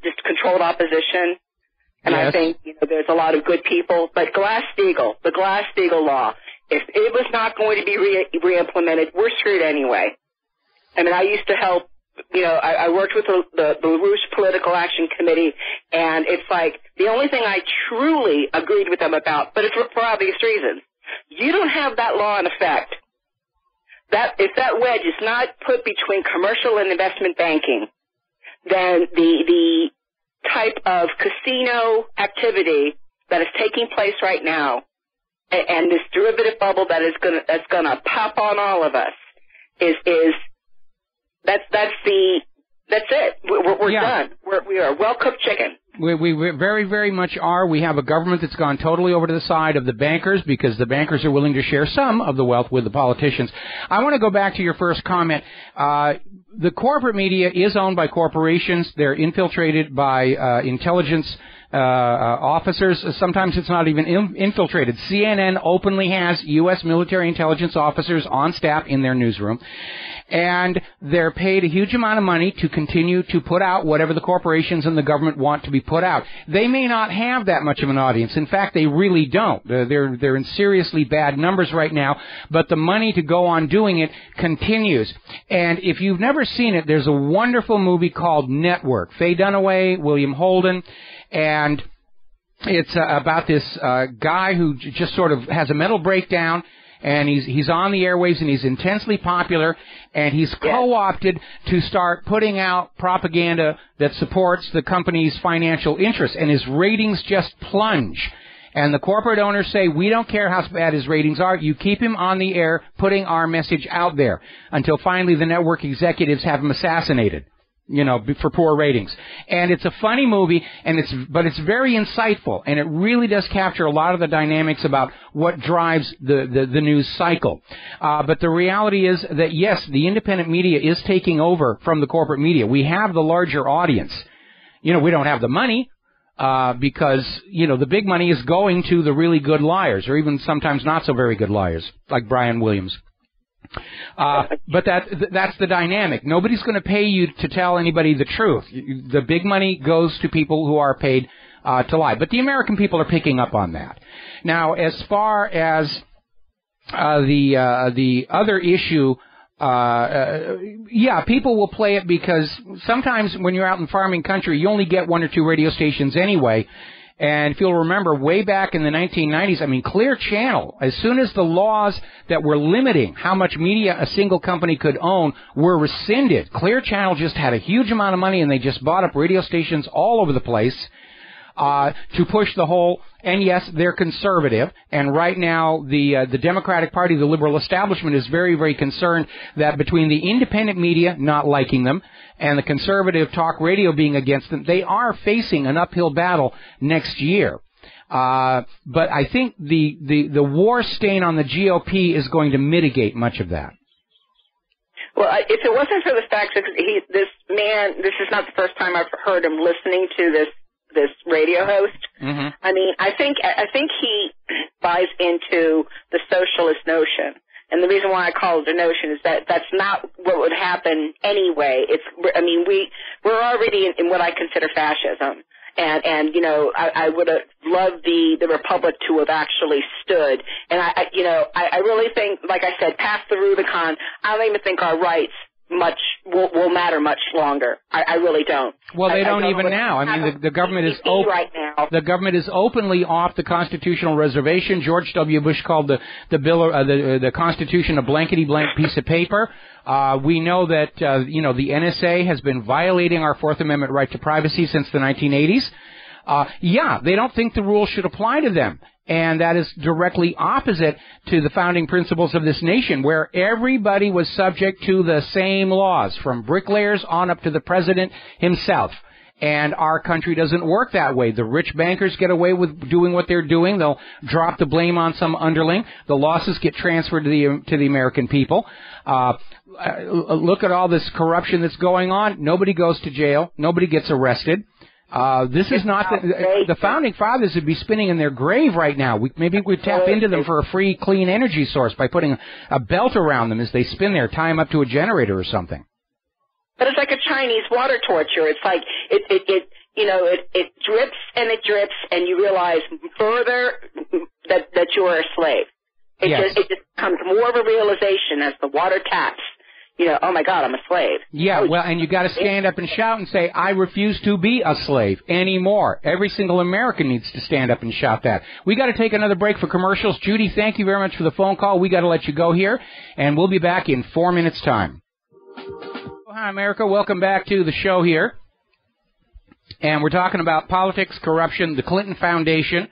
just controlled opposition, and yes. I think there's a lot of good people. But the Glass-Steagall law, if it was not going to be re-implemented, we're screwed anyway. I used to help. I worked with the LaRouche Political Action Committee, and it's like the only thing I truly agreed with them about, but it's for obvious reasons. You don't have that law in effect. If that wedge is not put between commercial and investment banking, then the type of casino activity that is taking place right now, and this derivative bubble that's gonna pop on all of us, that's it. We're done. We are well-cooked chicken. We very, very much are. We have a government that's gone totally over to the side of the bankers because the bankers are willing to share some of the wealth with the politicians. I want to go back to your first comment. The corporate media is owned by corporations. They're infiltrated by intelligence officers. Sometimes it's not even infiltrated. CNN openly has U.S. military intelligence officers on staff in their newsroom. And they're paid a huge amount of money to continue to put out whatever the corporations and the government want to be put out. They may not have that much of an audience. In fact, they really don't. They're in seriously bad numbers right now, but the money to go on doing it continues. And if you've never seen it, there's a wonderful movie called Network. Faye Dunaway, William Holden, and it's about this guy who just sort of has a mental breakdown, and he's on the airwaves, and he's intensely popular, and he's co-opted to start putting out propaganda that supports the company's financial interests, and his ratings just plunge. And the corporate owners say, we don't care how bad his ratings are, you keep him on the air putting our message out there, until finally the network executives have him assassinated. For poor ratings. And it's a funny movie, but it's very insightful, and it really does capture a lot of the dynamics about what drives the news cycle. But the reality is that, yes, the independent media is taking over from the corporate media. We have the larger audience. We don't have the money, because, the big money is going to the really good liars, or even sometimes not so very good liars, like Brian Williams. But that's the dynamic. Nobody's going to pay you to tell anybody the truth. The big money goes to people who are paid to lie. But the American people are picking up on that. Now, as far as the other issue, people will play it because sometimes when you're out in farming country, you only get one or two radio stations anyway. And if you'll remember, way back in the 1990s, I mean, Clear Channel, as soon as the laws that were limiting how much media a single company could own were rescinded, Clear Channel just had a huge amount of money, and they just bought up radio stations all over the place to push the whole. And yes, they're conservative, and right now the Democratic Party, the liberal establishment, is very, very concerned that between the independent media not liking them and the conservative talk radio being against them, they are facing an uphill battle next year. But I think the war stain on the GOP is going to mitigate much of that. Well, if it wasn't for the fact that this man, this is not the first time I've heard him listening to this radio host. Mm-hmm. I mean, I think he buys into the socialist notion. And the reason why I call it a notion is that that's not what would happen anyway. We're already in what I consider fascism. And you know, I would have loved the Republic to have actually stood. And I really think, like I said, past the Rubicon, I don't even think our rights will matter much longer. I really don't. Well, they don't even now. I mean, the government is right now. The government is openly off the constitutional reservation. George W. Bush called the bill, the Constitution, a blankety blank piece of paper. We know that the NSA has been violating our Fourth Amendment right to privacy since the 1980s. They don't think the rules should apply to them. And that is directly opposite to the founding principles of this nation, where everybody was subject to the same laws, from bricklayers on up to the president himself. And our country doesn't work that way. The rich bankers get away with doing what they're doing. They'll drop the blame on some underling. The losses get transferred to the American people. Look at all this corruption that's going on. Nobody goes to jail. Nobody gets arrested. This is not the founding fathers would be spinning in their grave right now. Maybe we'd tap into them for a free, clean energy source by putting a belt around them as they spin there, tie them up to a generator or something. But it's like a Chinese water torture. It's like it drips and it drips, and you realize further that you are a slave. It just becomes more of a realization as the water taps. Oh my God, I'm a slave. Yeah, well, and you got to stand up and shout and say, I refuse to be a slave anymore. Every single American needs to stand up and shout that. We got to take another break for commercials. Judy, thank you very much for the phone call. We got to let you go here, and we'll be back in 4 minutes' time. Hi, America. Welcome back to the show here. And we're talking about politics, corruption, the Clinton Foundation.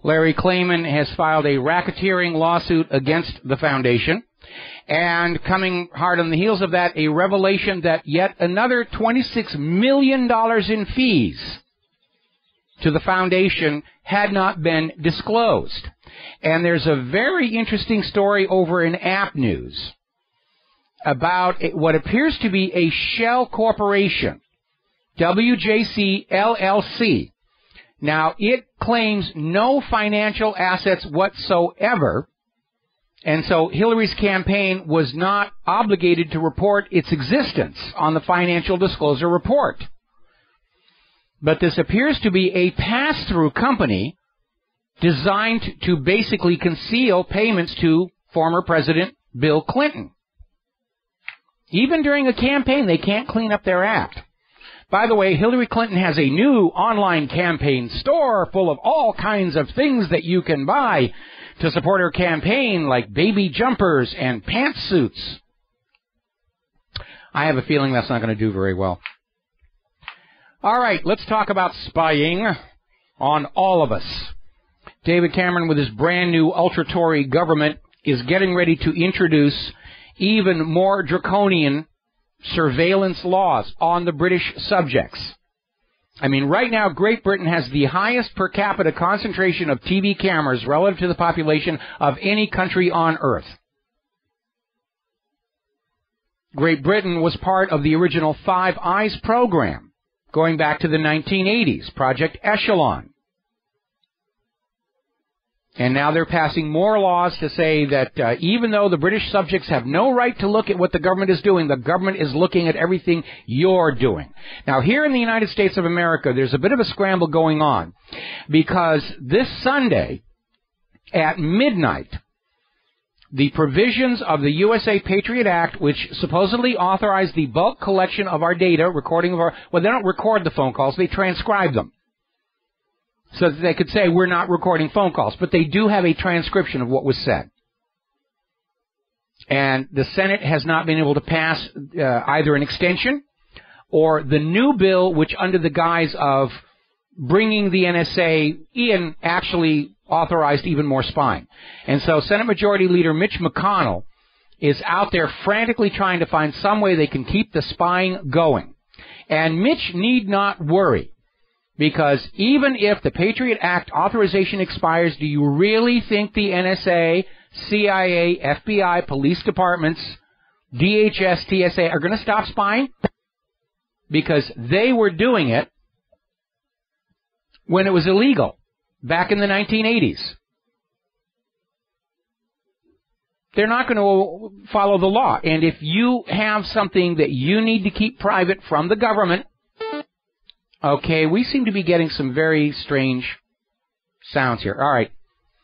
Larry Klayman has filed a racketeering lawsuit against the foundation. And coming hard on the heels of that, a revelation that yet another $26 million in fees to the foundation had not been disclosed. And there's a very interesting story over in App News about what appears to be a shell corporation, WJC LLC. Now, it claims no financial assets whatsoever. And so Hillary's campaign was not obligated to report its existence on the financial disclosure report. But this appears to be a pass-through company designed to basically conceal payments to former President Bill Clinton. Even during a campaign, they can't clean up their act. By the way, Hillary Clinton has a new online campaign store full of all kinds of things that you can buy to support her campaign, like baby jumpers and pantsuits. I have a feeling that's not going to do very well. All right, let's talk about spying on all of us. David Cameron, with his brand new ultra-Tory government, is getting ready to introduce even more draconian surveillance laws on the British subjects. I mean, right now, Great Britain has the highest per capita concentration of TV cameras relative to the population of any country on Earth. Great Britain was part of the original Five Eyes program, going back to the 1980s, Project Echelon. And now they're passing more laws to say that even though the British subjects have no right to look at what the government is doing, the government is looking at everything you're doing. Now, here in the United States of America, there's a bit of a scramble going on because this Sunday at midnight, the provisions of the USA Patriot Act, which supposedly authorize the bulk collection of our data, recording of our... Well, they don't record the phone calls, they transcribe them. so that they could say we're not recording phone calls. But they do have a transcription of what was said. And the Senate has not been able to pass either an extension or the new bill, which under the guise of bringing the NSA in actually authorized even more spying. And so Senate Majority Leader Mitch McConnell is out there frantically trying to find some way they can keep the spying going. And Mitch need not worry, because even if the Patriot Act authorization expires, do you really think the NSA, CIA, FBI, police departments, DHS, TSA are going to stop spying? Because they were doing it when it was illegal back in the 1980s. They're not going to follow the law. And if you have something that you need to keep private from the government, okay, we seem to be getting some very strange sounds here. All right.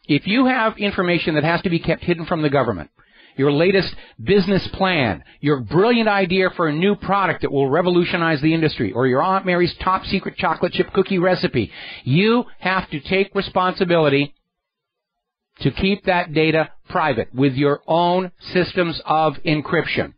If you have information that has to be kept hidden from the government, your latest business plan, your brilliant idea for a new product that will revolutionize the industry, or your Aunt Mary's top secret chocolate chip cookie recipe, you have to take responsibility to keep that data private with your own systems of encryption.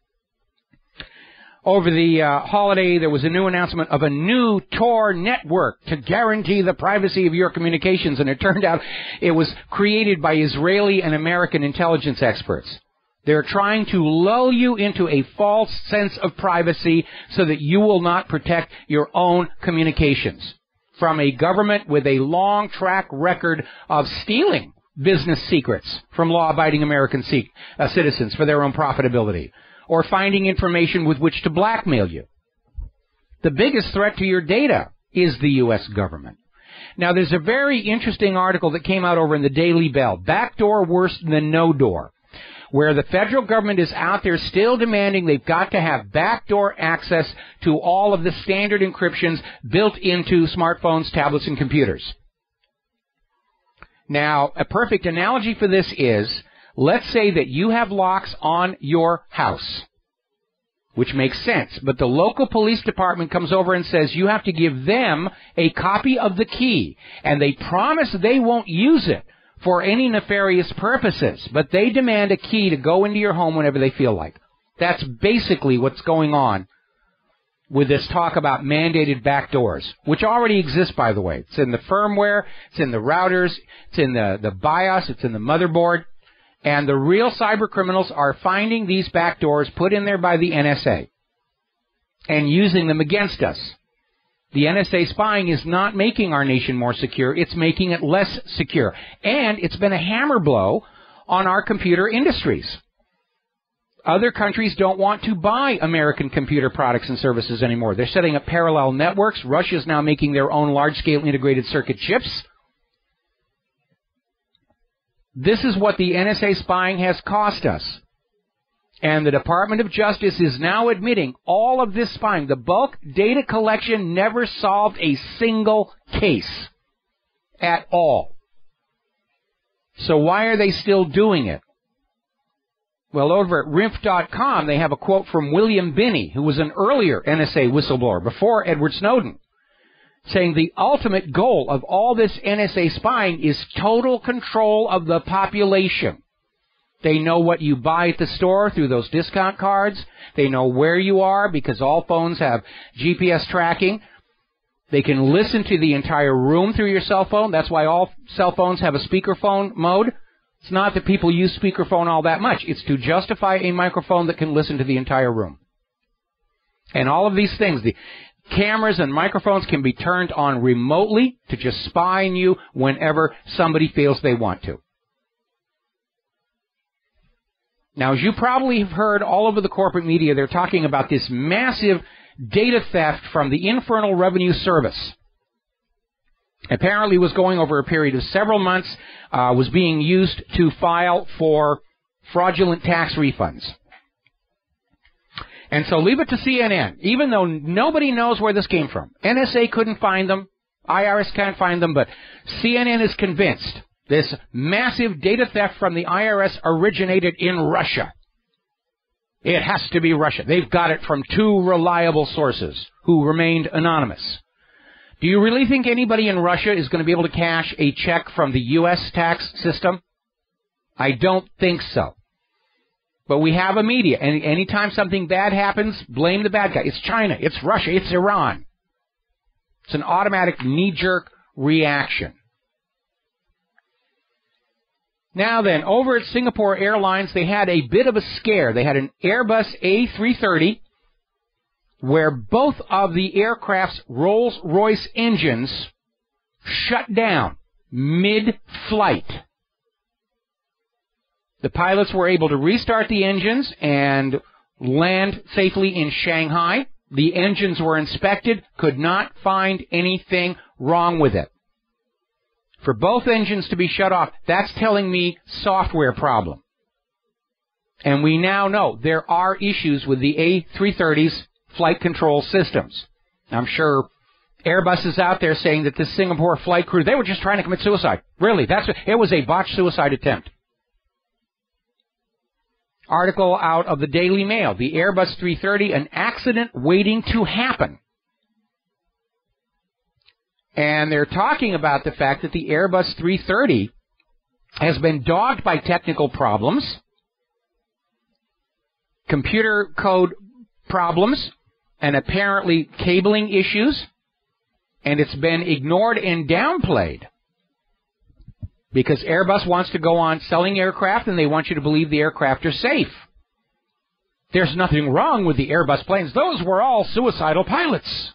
Over the holiday, there was a new announcement of a new Tor network to guarantee the privacy of your communications, and it turned out it was created by Israeli and American intelligence experts. They're trying to lull you into a false sense of privacy so that you will not protect your own communications from a government with a long track record of stealing business secrets from law-abiding American citizens for their own profitability, or finding information with which to blackmail you. The biggest threat to your data is the U.S. government. Now, there's a very interesting article that came out over in the Daily Bell, Backdoor Worse Than No Door, where the federal government is out there still demanding they've got to have backdoor access to all of the standard encryptions built into smartphones, tablets, and computers. Now, a perfect analogy for this is, let's say that you have locks on your house, which makes sense, but the local police department comes over and says you have to give them a copy of the key, and they promise they won't use it for any nefarious purposes, but they demand a key to go into your home whenever they feel like. That's basically what's going on with this talk about mandated backdoors, which already exist, by the way. It's in the firmware, it's in the routers, it's in the BIOS, it's in the motherboard. And the real cyber criminals are finding these backdoors put in there by the NSA and using them against us. The NSA spying is not making our nation more secure, it's making it less secure. And it's been a hammer blow on our computer industries. Other countries don't want to buy American computer products and services anymore. They're setting up parallel networks. Russia's now making their own large-scale integrated circuit chips. This is what the NSA spying has cost us. And the Department of Justice is now admitting all of this spying, the bulk data collection, never solved a single case at all. So why are they still doing it? Well, over at RINF.com, they have a quote from William Binney, who was an earlier NSA whistleblower before Edward Snowden, saying the ultimate goal of all this NSA spying is total control of the population. They know what you buy at the store through those discount cards. They know where you are because all phones have GPS tracking. They can listen to the entire room through your cell phone. That's why all cell phones have a speakerphone mode. It's not that people use speakerphone all that much. It's to justify a microphone that can listen to the entire room. And all of these things, the cameras and microphones can be turned on remotely to just spy on you whenever somebody feels they want to. Now, as you probably have heard all over the corporate media, they're talking about this massive data theft from the Internal Revenue Service. Apparently was going over a period of several months, was being used to file for fraudulent tax refunds. And so leave it to CNN, even though nobody knows where this came from. NSA couldn't find them, IRS can't find them, but CNN is convinced this massive data theft from the IRS originated in Russia. It has to be Russia. They've got it from two reliable sources who remained anonymous. Do you really think anybody in Russia is going to be able to cash a check from the U.S. tax system? I don't think so. But we have a media, and anytime something bad happens, blame the bad guy. It's China, it's Russia, it's Iran. It's an automatic knee-jerk reaction. Now then, over at Singapore Airlines, they had a bit of a scare. They had an Airbus A330 where both of the aircraft's Rolls-Royce engines shut down mid-flight. The pilots were able to restart the engines and land safely in Shanghai. The engines were inspected, could not find anything wrong with it. For both engines to be shut off, that's telling me software problem. And we now know there are issues with the A330's flight control systems. I'm sure Airbus is out there saying that this Singapore flight crew, they were just trying to commit suicide. Really, it was a botched suicide attempt. Article out of the Daily Mail, the Airbus 330, an accident waiting to happen. And they're talking about the fact that the Airbus 330 has been dogged by technical problems, computer code problems, and apparently cabling issues, and it's been ignored and downplayed. Because Airbus wants to go on selling aircraft, and they want you to believe the aircraft are safe. There's nothing wrong with the Airbus planes. Those were all suicidal pilots.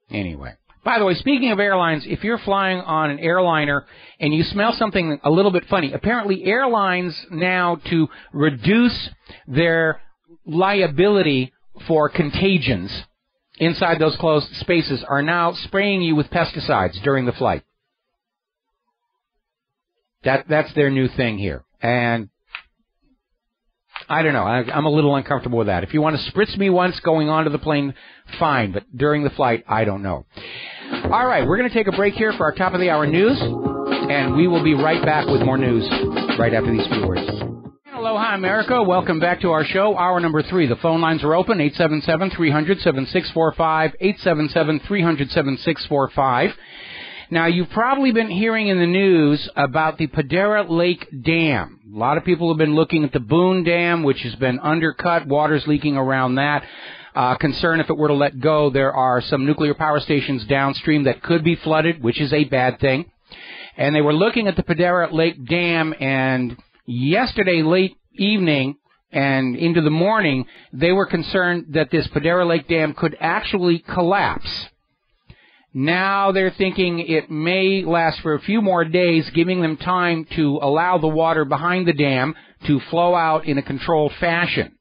Anyway. By the way, speaking of airlines, if you're flying on an airliner and you smell something a little bit funny, apparently airlines now, to reduce their liability for contagions inside those closed spaces, are now spraying you with pesticides during the flight. That's their new thing here. And I don't know. I'm a little uncomfortable with that. If you want to spritz me once going onto the plane, fine. But during the flight, I don't know. All right, we're going to take a break here for our top of the hour news, and we will be right back with more news right after these few words. Aloha, America. Welcome back to our show, hour number 3. The phone lines are open, 877-300-7645, 877-300-7645. Now, you've probably been hearing in the news about the Padera Lake Dam. A lot of people have been looking at the Boone Dam, which has been undercut, water's leaking around that. Concern if it were to let go, there are some nuclear power stations downstream that could be flooded, which is a bad thing. And they were looking at the Padera Lake Dam, and yesterday late evening and into the morning, they were concerned that this Padera Lake Dam could actually collapse. Now they're thinking it may last for a few more days, giving them time to allow the water behind the dam to flow out in a controlled fashion.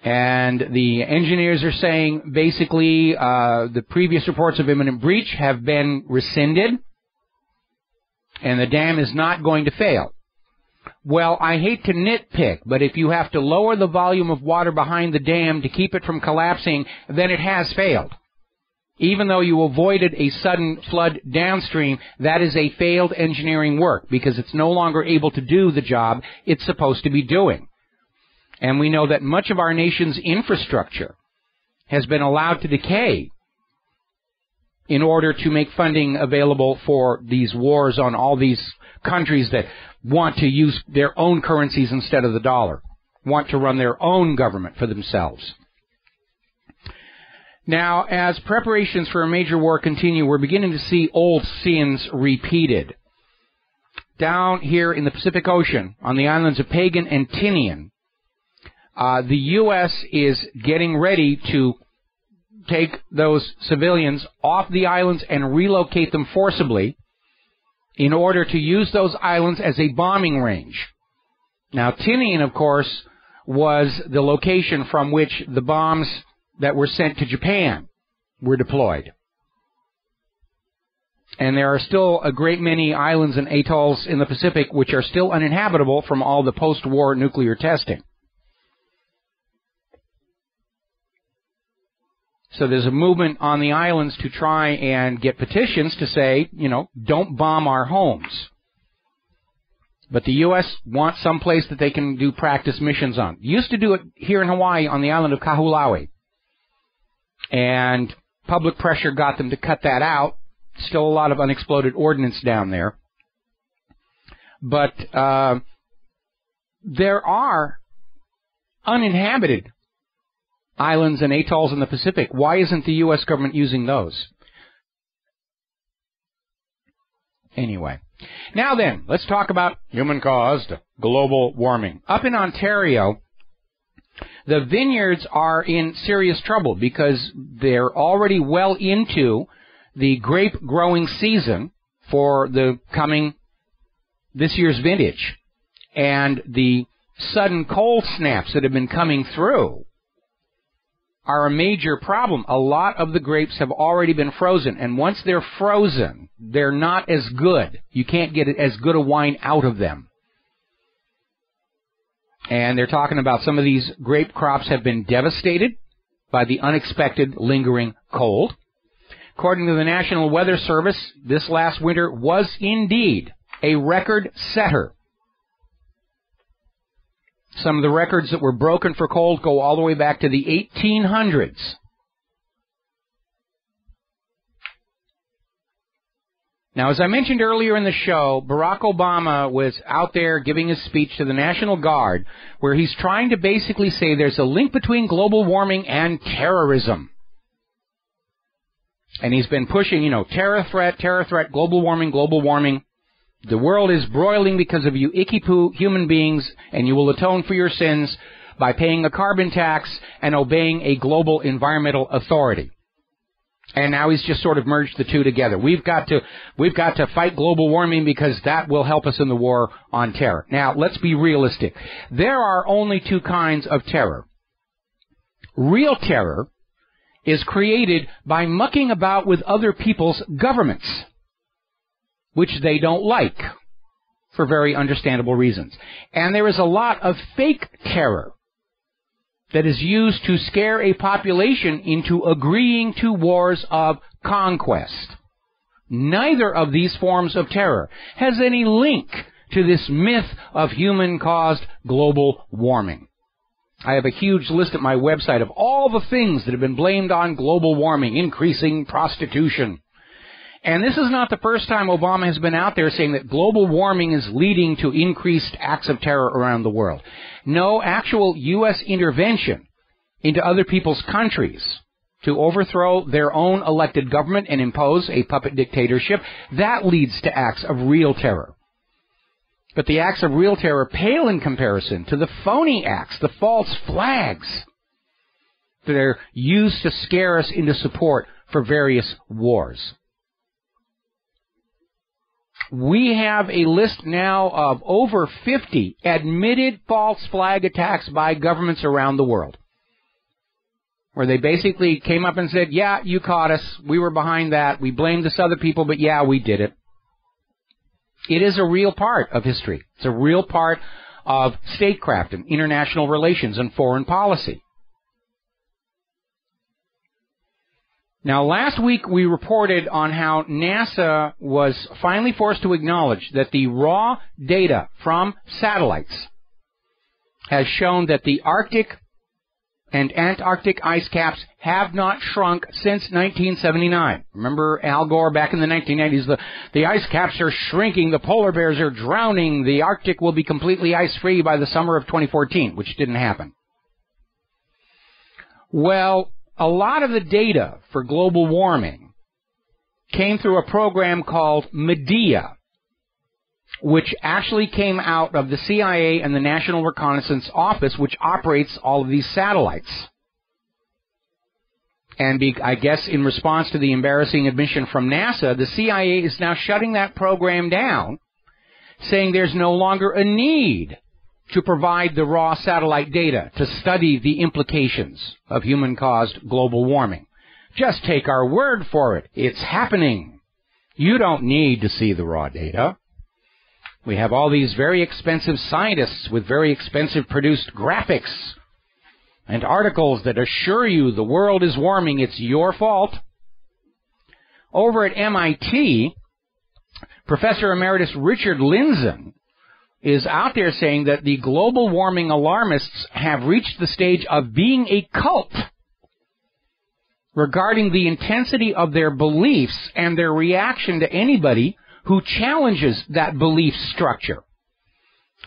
And the engineers are saying basically the previous reports of imminent breach have been rescinded, and the dam is not going to fail. Well, I hate to nitpick, but if you have to lower the volume of water behind the dam to keep it from collapsing, then it has failed. Even though you avoided a sudden flood downstream, that is a failed engineering work because it's no longer able to do the job it's supposed to be doing. And we know that much of our nation's infrastructure has been allowed to decay in order to make funding available for these wars on all these countries that want to use their own currencies instead of the dollar, want to run their own government for themselves. Now, as preparations for a major war continue, we're beginning to see old sins repeated. Down here in the Pacific Ocean, on the islands of Pagan and Tinian, the U.S. is getting ready to take those civilians off the islands and relocate them forcibly in order to use those islands as a bombing range. Now, Tinian, of course, was the location from which the bombs that were sent to Japan were deployed. And there are still a great many islands and atolls in the Pacific which are still uninhabitable from all the post-war nuclear testing. So there's a movement on the islands to try and get petitions to say, don't bomb our homes. But the U.S. wants some place that they can do practice missions on. Used to do it here in Hawaii on the island of Kahului. And public pressure got them to cut that out. Still a lot of unexploded ordnance down there. But there are uninhabited islands and atolls in the Pacific. Why isn't the U.S. government using those? Anyway. Now then, let's talk about human-caused global warming. Up in Ontario, the vineyards are in serious trouble because they're already well into the grape growing season for this year's vintage. And the sudden cold snaps that have been coming through are a major problem. A lot of the grapes have already been frozen, and once they're frozen, they're not as good. You can't get as good a wine out of them. And they're talking about some of these grape crops have been devastated by the unexpected lingering cold. According to the National Weather Service, this last winter was indeed a record setter. Some of the records that were broken for cold go all the way back to the 1800s. Now, as I mentioned earlier in the show, Barack Obama was out there giving his speech to the National Guard, where he's trying to basically say there's a link between global warming and terrorism. And he's been pushing, terror threat, global warming. The world is broiling because of you icky-poo human beings, and you will atone for your sins by paying a carbon tax and obeying a global environmental authority. And now he's just sort of merged the two together. We've got to fight global warming because that will help us in the war on terror. Now, let's be realistic. There are only two kinds of terror. Real terror is created by mucking about with other people's governments, which they don't like, for very understandable reasons. And there is a lot of fake terror that is used to scare a population into agreeing to wars of conquest. Neither of these forms of terror has any link to this myth of human-caused global warming. I have a huge list at my website of all the things that have been blamed on global warming, increasing prostitution. And this is not the first time Obama has been out there saying that global warming is leading to increased acts of terror around the world. No actual U.S. intervention into other people's countries to overthrow their own elected government and impose a puppet dictatorship, that leads to acts of real terror. But the acts of real terror pale in comparison to the phony acts, the false flags that are used to scare us into support for various wars. We have a list now of over 50 admitted false flag attacks by governments around the world, where they basically came up and said, yeah, you caught us, we were behind that, we blamed this other people, but yeah, we did it. It is a real part of history. It's a real part of statecraft and international relations and foreign policy. Now, last week we reported on how NASA was finally forced to acknowledge that the raw data from satellites has shown that the Arctic and Antarctic ice caps have not shrunk since 1979. Remember Al Gore back in the 1990s, the ice caps are shrinking, the polar bears are drowning, the Arctic will be completely ice-free by the summer of 2014, which didn't happen. Well, a lot of the data for global warming came through a program called Medea, which actually came out of the CIA and the National Reconnaissance Office, which operates all of these satellites. And I guess in response to the embarrassing admission from NASA, the CIA is now shutting that program down, saying there's no longer a need to provide the raw satellite data to study the implications of human-caused global warming. Just take our word for it. It's happening. You don't need to see the raw data. We have all these very expensive scientists with very expensive produced graphics and articles that assure you the world is warming. It's your fault. Over at MIT, Professor Emeritus Richard Lindzen is out there saying that the global warming alarmists have reached the stage of being a cult regarding the intensity of their beliefs and their reaction to anybody who challenges that belief structure.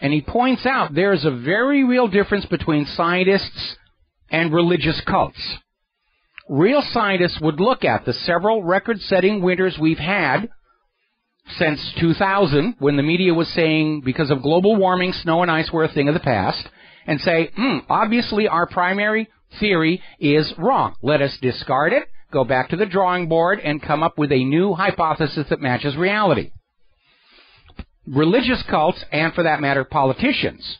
And he points out there is a very real difference between scientists and religious cults. Real scientists would look at the several record-setting winters we've had since 2000, when the media was saying because of global warming, snow and ice were a thing of the past, and say, obviously our primary theory is wrong. Let us discard it, go back to the drawing board, and come up with a new hypothesis that matches reality. Religious cults, and for that matter, politicians,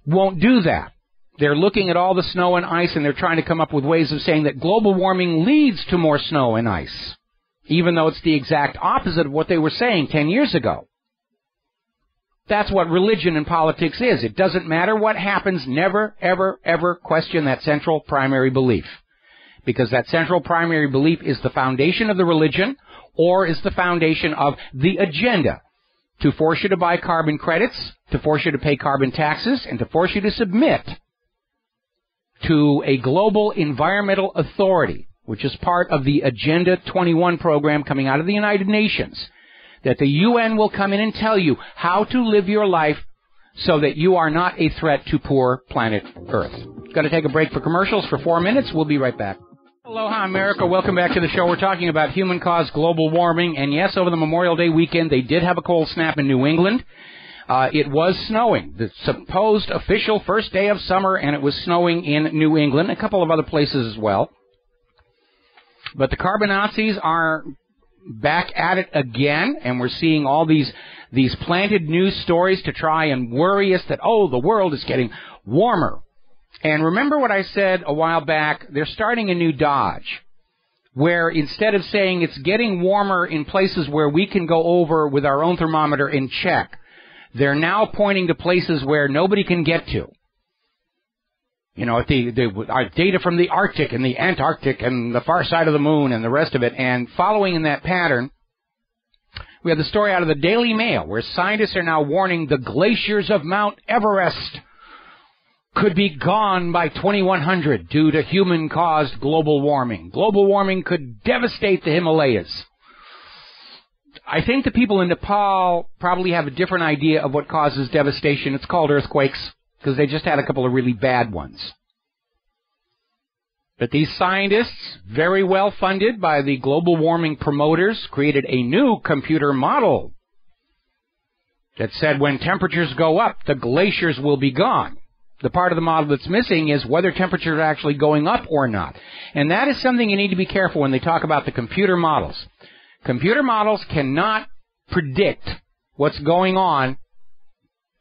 won't do that. They're looking at all the snow and ice, and they're trying to come up with ways of saying that global warming leads to more snow and ice, even though it's the exact opposite of what they were saying 10 years ago. That's what religion and politics is. It doesn't matter what happens. Never, ever, ever question that central primary belief. Because that central primary belief is the foundation of the religion, or is the foundation of the agenda to force you to buy carbon credits, to force you to pay carbon taxes, and to force you to submit to a global environmental authority, which is part of the Agenda 21 program coming out of the United Nations, that the UN will come in and tell you how to live your life so that you are not a threat to poor planet Earth. Got to take a break for commercials for 4 minutes. We'll be right back. Aloha, America. Welcome back to the show. We're talking about human-caused global warming. And yes, over the Memorial Day weekend, they did have a cold snap in New England. It was snowing, the supposed official first day of summer, and it was snowing in New England, a couple of other places as well. But the carbon Nazis are back at it again, and we're seeing all these planted news stories to try and worry us that, the world is getting warmer. And remember what I said a while back, they're starting a new dodge, where instead of saying it's getting warmer in places where we can go over with our own thermometer and check, they're now pointing to places where nobody can get to. You know, our data from the Arctic and the Antarctic and the far side of the moon and the rest of it. And following in that pattern, we have the story out of the Daily Mail, where scientists are now warning the glaciers of Mount Everest could be gone by 2100 due to human-caused global warming. Global warming could devastate the Himalayas. I think the people in Nepal probably have a different idea of what causes devastation. It's called earthquakes, because they just had a couple of really bad ones. But these scientists, very well funded by the global warming promoters, created a new computer model that said when temperatures go up, the glaciers will be gone. The part of the model that's missing is whether temperatures are actually going up or not. And that is something you need to be careful when they talk about the computer models. Computer models cannot predict what's going on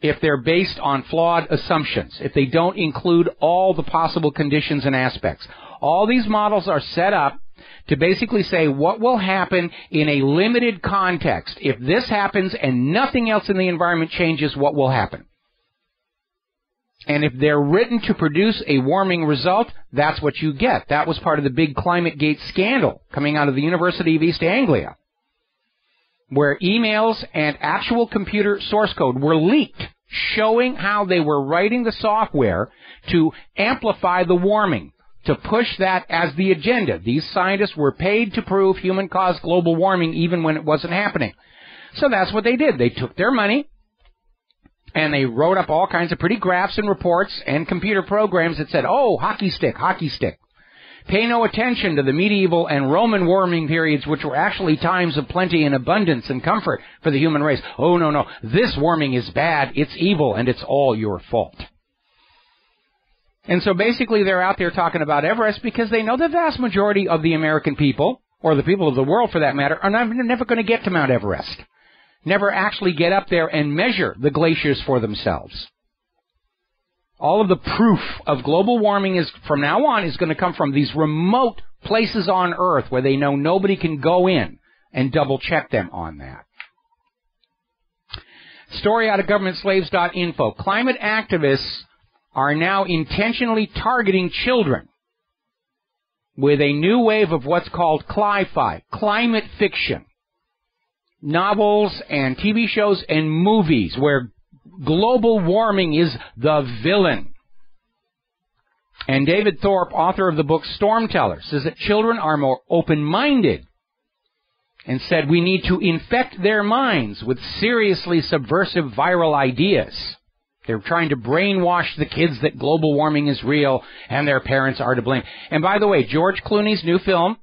if they're based on flawed assumptions, if they don't include all the possible conditions and aspects. All these models are set up to basically say what will happen in a limited context. If this happens and nothing else in the environment changes, what will happen? And if they're written to produce a warming result, that's what you get. That was part of the big ClimateGate scandal coming out of the University of East Anglia, where emails and actual computer source code were leaked, showing how they were writing the software to amplify the warming, to push that as the agenda. These scientists were paid to prove human-caused global warming even when it wasn't happening. So that's what they did. They took their money, and they wrote up all kinds of pretty graphs and reports and computer programs that said, hockey stick, hockey stick. Pay no attention to the medieval and Roman warming periods, which were actually times of plenty and abundance and comfort for the human race. No, this warming is bad, it's evil, and it's all your fault. And so basically they're out there talking about Everest because they know the vast majority of the American people, or the people of the world for that matter, are never going to get to Mount Everest. Never actually get up there and measure the glaciers for themselves. All of the proof of global warming is, from now on, is going to come from these remote places on Earth where they know nobody can go in and double-check them on that. Story out of governmentslaves.info. Climate activists are now intentionally targeting children with a new wave of what's called cli-fi, climate fiction, novels and TV shows and movies where global warming is the villain. And David Thorpe, author of the book Stormteller, says that children are more open-minded and said we need to infect their minds with seriously subversive viral ideas. They're trying to brainwash the kids that global warming is real and their parents are to blame. And by the way, George Clooney's new film,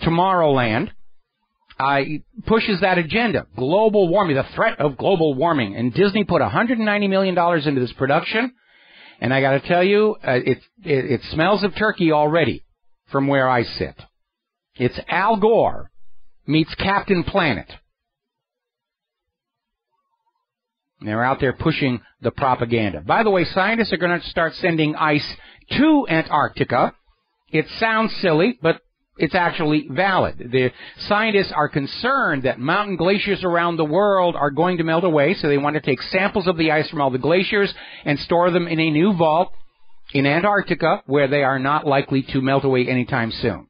Tomorrowland, pushes that agenda, global warming, the threat of global warming. And Disney put $190 million into this production. And I got to tell you, it smells of turkey already from where I sit. It's Al Gore meets Captain Planet. And they're out there pushing the propaganda. By the way, scientists are going to start sending ice to Antarctica. It sounds silly, but it's actually valid. The scientists are concerned that mountain glaciers around the world are going to melt away, so they want to take samples of the ice from all the glaciers and store them in a new vault in Antarctica where they are not likely to melt away anytime soon.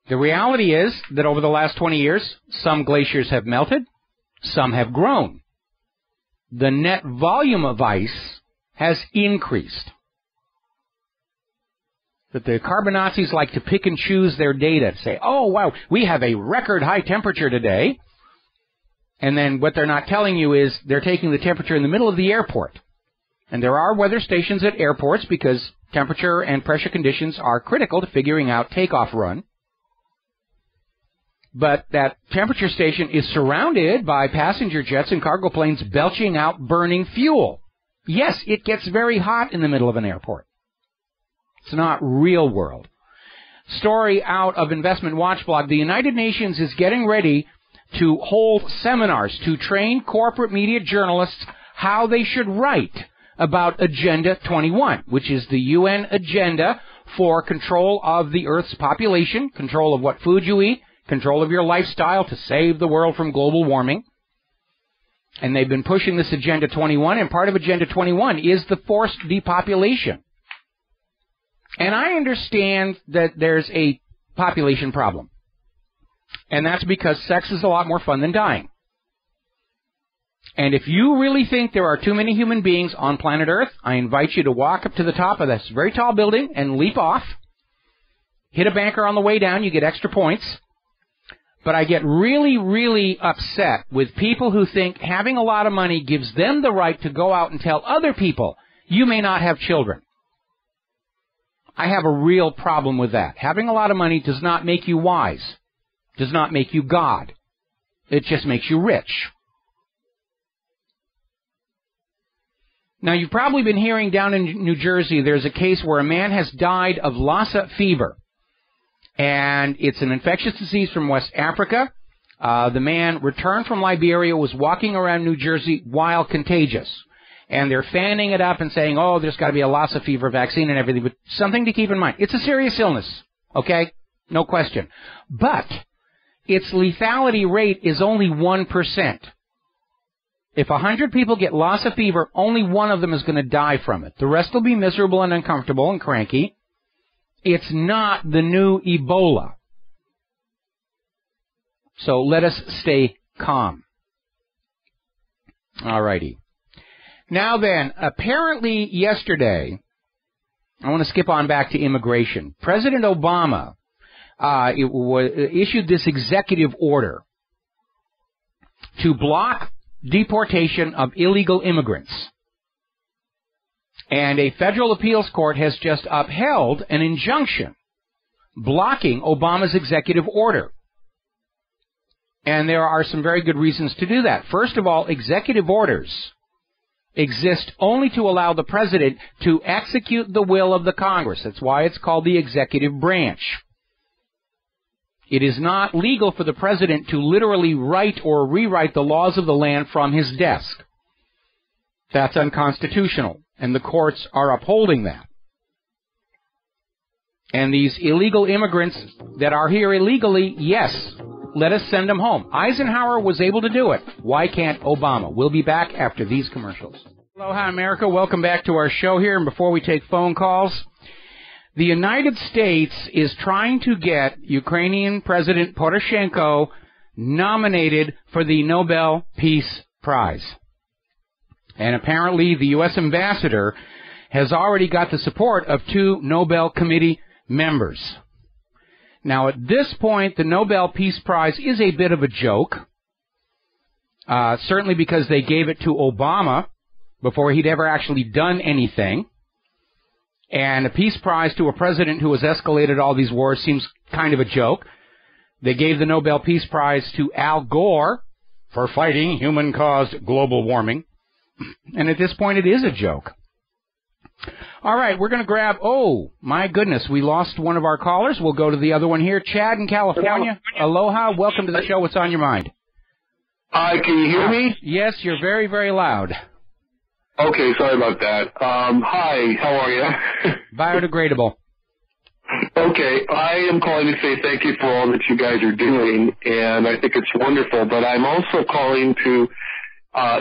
The reality is that over the last 20 years, some glaciers have melted, some have grown. The net volume of ice has increased. That the carbonazis like to pick and choose their data, say, oh, wow, we have a record high temperature today. And then what they're not telling you is they're taking the temperature in the middle of the airport. And there are weather stations at airports because temperature and pressure conditions are critical to figuring out takeoff run. But that temperature station is surrounded by passenger jets and cargo planes belching out burning fuel. Yes, it gets very hot in the middle of an airport. It's not real world. Story out of Investment Watch blog. The United Nations is getting ready to hold seminars to train corporate media journalists how they should write about Agenda 21, which is the UN agenda for control of the Earth's population, control of what food you eat, control of your lifestyle to save the world from global warming. And they've been pushing this Agenda 21, and part of Agenda 21 is the forced depopulation. And I understand that there's a population problem. And that's because sex is a lot more fun than dying. And if you really think there are too many human beings on planet Earth, I invite you to walk up to the top of this very tall building and leap off. Hit a banker on the way down, you get extra points. But I get really, really upset with people who think having a lot of money gives them the right to go out and tell other people, you may not have children. I have a real problem with that. Having a lot of money does not make you wise. Does not make you God. It just makes you rich. Now, you've probably been hearing down in New Jersey, there's a case where a man has died of Lassa fever. And it's an infectious disease from West Africa. The man returned from Liberia, was walking around New Jersey while contagious. And they're fanning it up and saying, oh, there's got to be a Lassa fever vaccine and everything. But something to keep in mind. It's a serious illness, okay? No question. But its lethality rate is only 1%. If 100 people get Lassa fever, only one of them is going to die from it. The rest will be miserable and uncomfortable and cranky. It's not the new Ebola. So let us stay calm. All righty. Now then, apparently yesterday, I want to skip on back to immigration. President Obama issued this executive order to block deportation of illegal immigrants. And a federal appeals court has just upheld an injunction blocking Obama's executive order. And there are some very good reasons to do that. First of all, executive orders exist only to allow the president to execute the will of the Congress. That's why it's called the executive branch. It is not legal for the president to literally write or rewrite the laws of the land from his desk. That's unconstitutional, and the courts are upholding that. And these illegal immigrants that are here illegally, yes, let us send them home. Eisenhower was able to do it. Why can't Obama? We'll be back after these commercials. Aloha, America. Welcome back to our show here. And before we take phone calls, The United States is trying to get Ukrainian President Poroshenko nominated for the Nobel Peace Prize. And apparently the U.S. ambassador has already got the support of 2 Nobel Committee members. Now, at this point, the Nobel Peace Prize is a bit of a joke, certainly because they gave it to Obama before he'd ever actually done anything. And a peace prize to a president who has escalated all these wars seems kind of a joke. They gave the Nobel Peace Prize to Al Gore for fighting human-caused global warming. And at this point, it is a joke. All right, we're going to grab... Oh, my goodness, we lost one of our callers. We'll go to the other one here. Chad in California. Aloha. Welcome to the show. What's on your mind? Hi, can you hear me? Yes, you're very, very loud. Okay, sorry about that. Hi, how are you? Biodegradable. Okay, I am calling to say thank you for all that you guys are doing, and I think it's wonderful, but I'm also calling to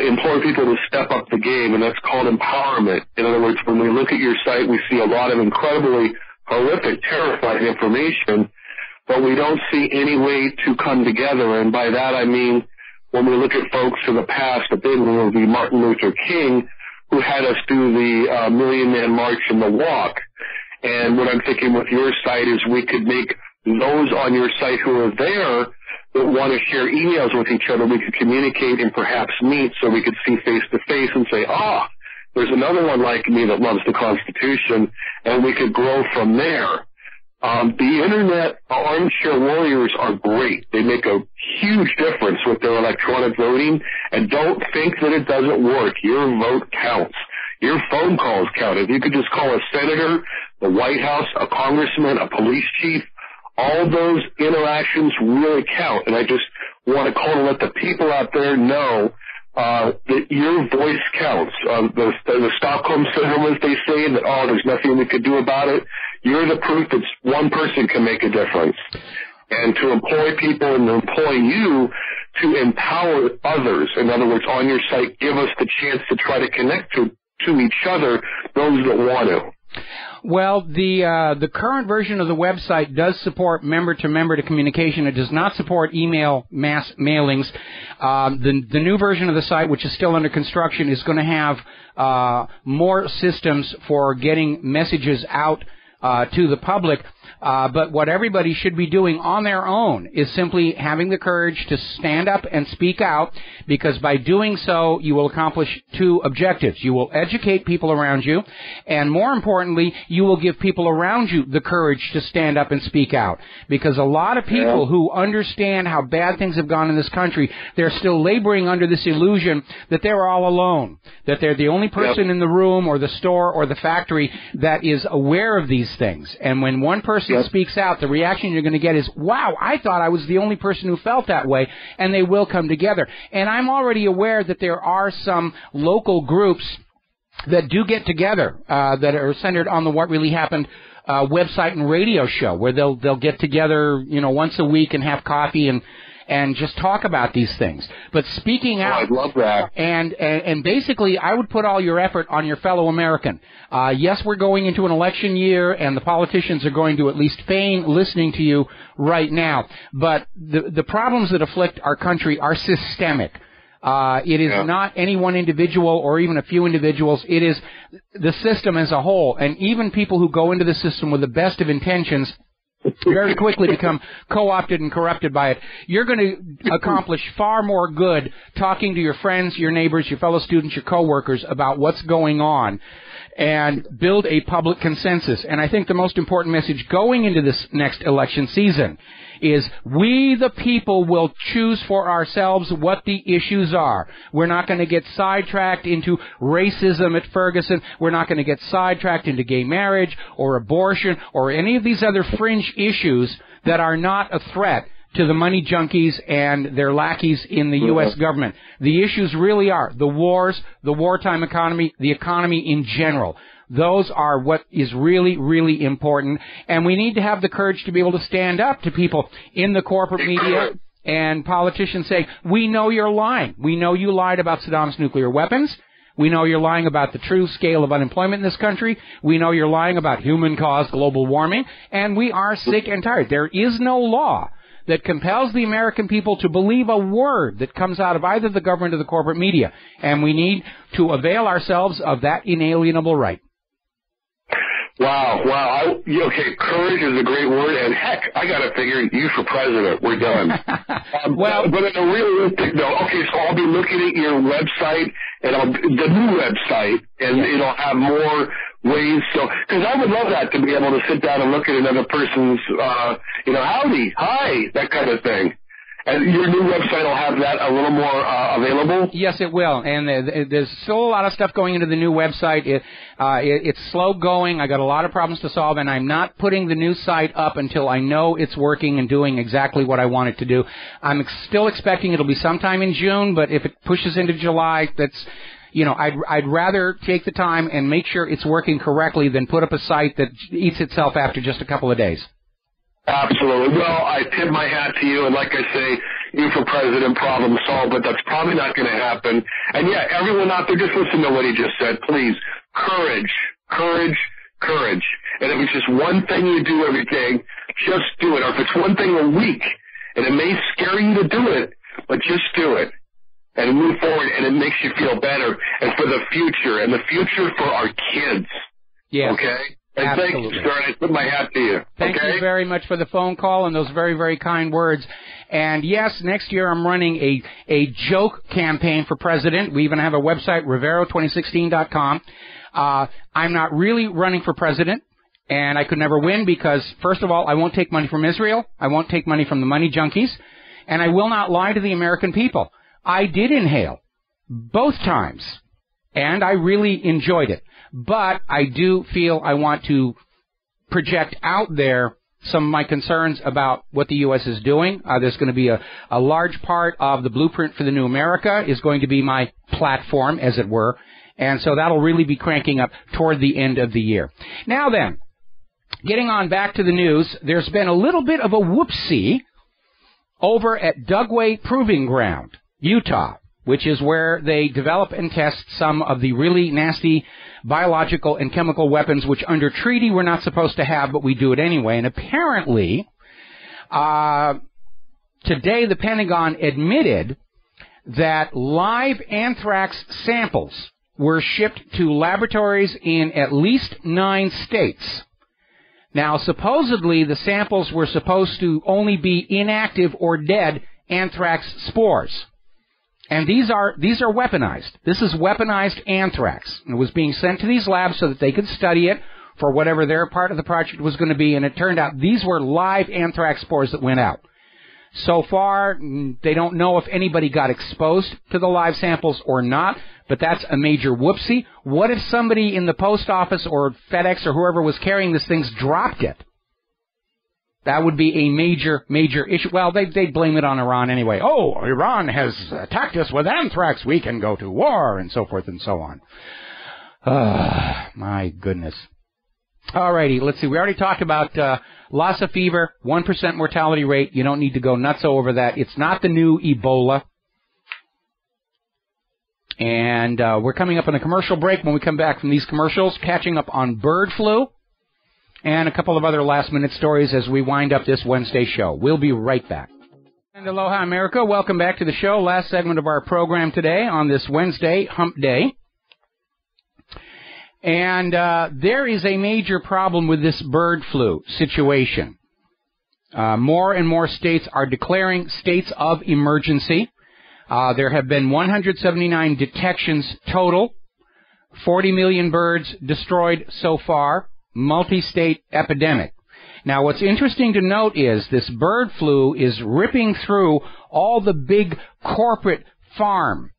implore people to step up the game, and that's called empowerment. In other words, when we look at your site, we see a lot of incredibly horrific, terrifying information, but we don't see any way to come together, and by that I mean when we look at folks in the past, a big one would be Martin Luther King, who had us do the Million Man March and the walk. And what I'm thinking with your site is we could make those on your site who are there that want to share emails with each other, we could communicate and perhaps meet so we could see face-to-face and say, there's another one like me that loves the Constitution, and we could grow from there. The Internet armchair warriors are great. They make a huge difference with their electronic voting, and don't think that it doesn't work. Your vote counts. Your phone calls count. If you could just call a senator, the White House, a congressman, a police chief, all those interactions really count. And I just want to call to let the people out there know that your voice counts. The Stockholm Syndrome, as they say, that, there's nothing we could do about it. You're the proof that one person can make a difference. And to employ people and to employ you to empower others. In other words, on your site, give us the chance to try to connect to each other, those that want to. Well, the current version of the website does support member-to-member communication. It does not support email mass mailings. The new version of the site, which is still under construction, is going to have more systems for getting messages out to the public. But what everybody should be doing on their own is simply having the courage to stand up and speak out, because by doing so, you will accomplish 2 objectives. You will educate people around you, and more importantly, you will give people around you the courage to stand up and speak out. Because a lot of people who understand how bad things have gone in this country, they're still laboring under this illusion that they're all alone, that they're the only person in the room or the store or the factory that is aware of these things. And when one person speaks out, the reaction you're going to get is, wow, I thought I was the only person who felt that way, and they will come together. And I'm already aware that there are some local groups that do get together that are centered on the What Really Happened website and radio show, where they'll get together, once a week and have coffee and just talk about these things. But speaking out... I'd love that. And basically, I would put all your effort on your fellow American. Yes, we're going into an election year, and the politicians are going to at least feign listening to you right now. But the problems that afflict our country are systemic. It is not any one individual or even a few individuals. It is the system as a whole. And even people who go into the system with the best of intentions very quickly become co-opted and corrupted by it. You're going to accomplish far more good talking to your friends, your neighbors, your fellow students, your coworkers about what's going on, and build a public consensus. And I think the most important message going into this next election season is we, the people, will choose for ourselves what the issues are. We're not going to get sidetracked into racism at Ferguson. We're not going to get sidetracked into gay marriage or abortion or any of these other fringe issues that are not a threat to the money junkies and their lackeys in the U.S. government. The issues really are the wars, the wartime economy, the economy in general. Those are what is really, really important. And we need to have the courage to be able to stand up to people in the corporate media and politicians saying, we know you're lying. We know you lied about Saddam's nuclear weapons. We know you're lying about the true scale of unemployment in this country. We know you're lying about human-caused global warming. And we are sick and tired. There is no law that compels the American people to believe a word that comes out of either the government or the corporate media. And we need to avail ourselves of that inalienable right. Wow. Okay, courage is a great word, and heck, I got to figure you for president. We're done. But in a realistic note, okay, so I'll be looking at your website, and the new website, and it'll have more ways. So, because I would love that, to be able to sit down and look at another person's, howdy, hi, that kind of thing. And your new website will have that a little more available? Yes, it will. And there's still a lot of stuff going into the new website. It's slow going. I got a lot of problems to solve, and I'm not putting the new site up until I know it's working and doing exactly what I want it to do. I'm still expecting it'll be sometime in June, but if it pushes into July, that's... I'd rather take the time and make sure it's working correctly than put up a site that eats itself after just a couple of days. Absolutely. Well, I tip my hat to you, and like I say, you for president, problem solved, but that's probably not going to happen. And yeah, everyone out there, just listen to what he just said, please. Courage. And if it's just one thing you do every day, just do it. Or if it's one thing a week, and it may scare you to do it, but just do it. And move forward, and it makes you feel better, and for the future, and the future for our kids. Yes. Okay? And absolutely. thank you, sir, and I put my hat to you. Thank you very much for the phone call and those very, very kind words. And yes, next year I'm running a joke campaign for president. We even have a website, Rivero2016.com. I'm not really running for president, and I could never win because, first of all, I won't take money from Israel. I won't take money from the money junkies. And I will not lie to the American people. I did inhale both times, and I really enjoyed it. But I do feel I want to project out there some of my concerns about what the U.S. is doing. There's going to be a large part of the Blueprint for the New America is going to be my platform, as it were. And so that'll really be cranking up toward the end of the year. Now then, getting on back to the news, there's been a little bit of a whoopsie over at Dugway Proving Ground, Utah, which is where they develop and test some of the really nasty biological and chemical weapons, which under treaty we're not supposed to have, but we do it anyway. And apparently, today the Pentagon admitted that live anthrax samples were shipped to laboratories in at least 9 states. Now, supposedly, the samples were supposed to only be inactive or dead anthrax spores. And these are weaponized. This is weaponized anthrax. And it was being sent to these labs so that they could study it for whatever their part of the project was going to be. And it turned out these were live anthrax spores that went out. So far, they don't know if anybody got exposed to the live samples or not, but that's a major whoopsie. What if somebody in the post office or FedEx or whoever was carrying these things dropped it? That would be a major, major issue. Well, they'd blame it on Iran anyway. Oh, Iran has attacked us with anthrax. We can go to war, and so forth and so on. My goodness. All righty, let's see. We already talked about Lassa fever, 1% mortality rate. You don't need to go nuts over that. It's not the new Ebola. And we're coming up on a commercial break. When we come back from these commercials, catching up on bird flu and a couple of other last-minute stories as we wind up this Wednesday show. We'll be right back. And aloha, America. Welcome back to the show. Last segment of our program today on this Wednesday, Hump Day. And there is a major problem with this bird flu situation. More and more states are declaring states of emergency. There have been 179 detections total, 40 million birds destroyed so far, multi-state epidemic. Now, what's interesting to note is this bird flu is ripping through all the big corporate farm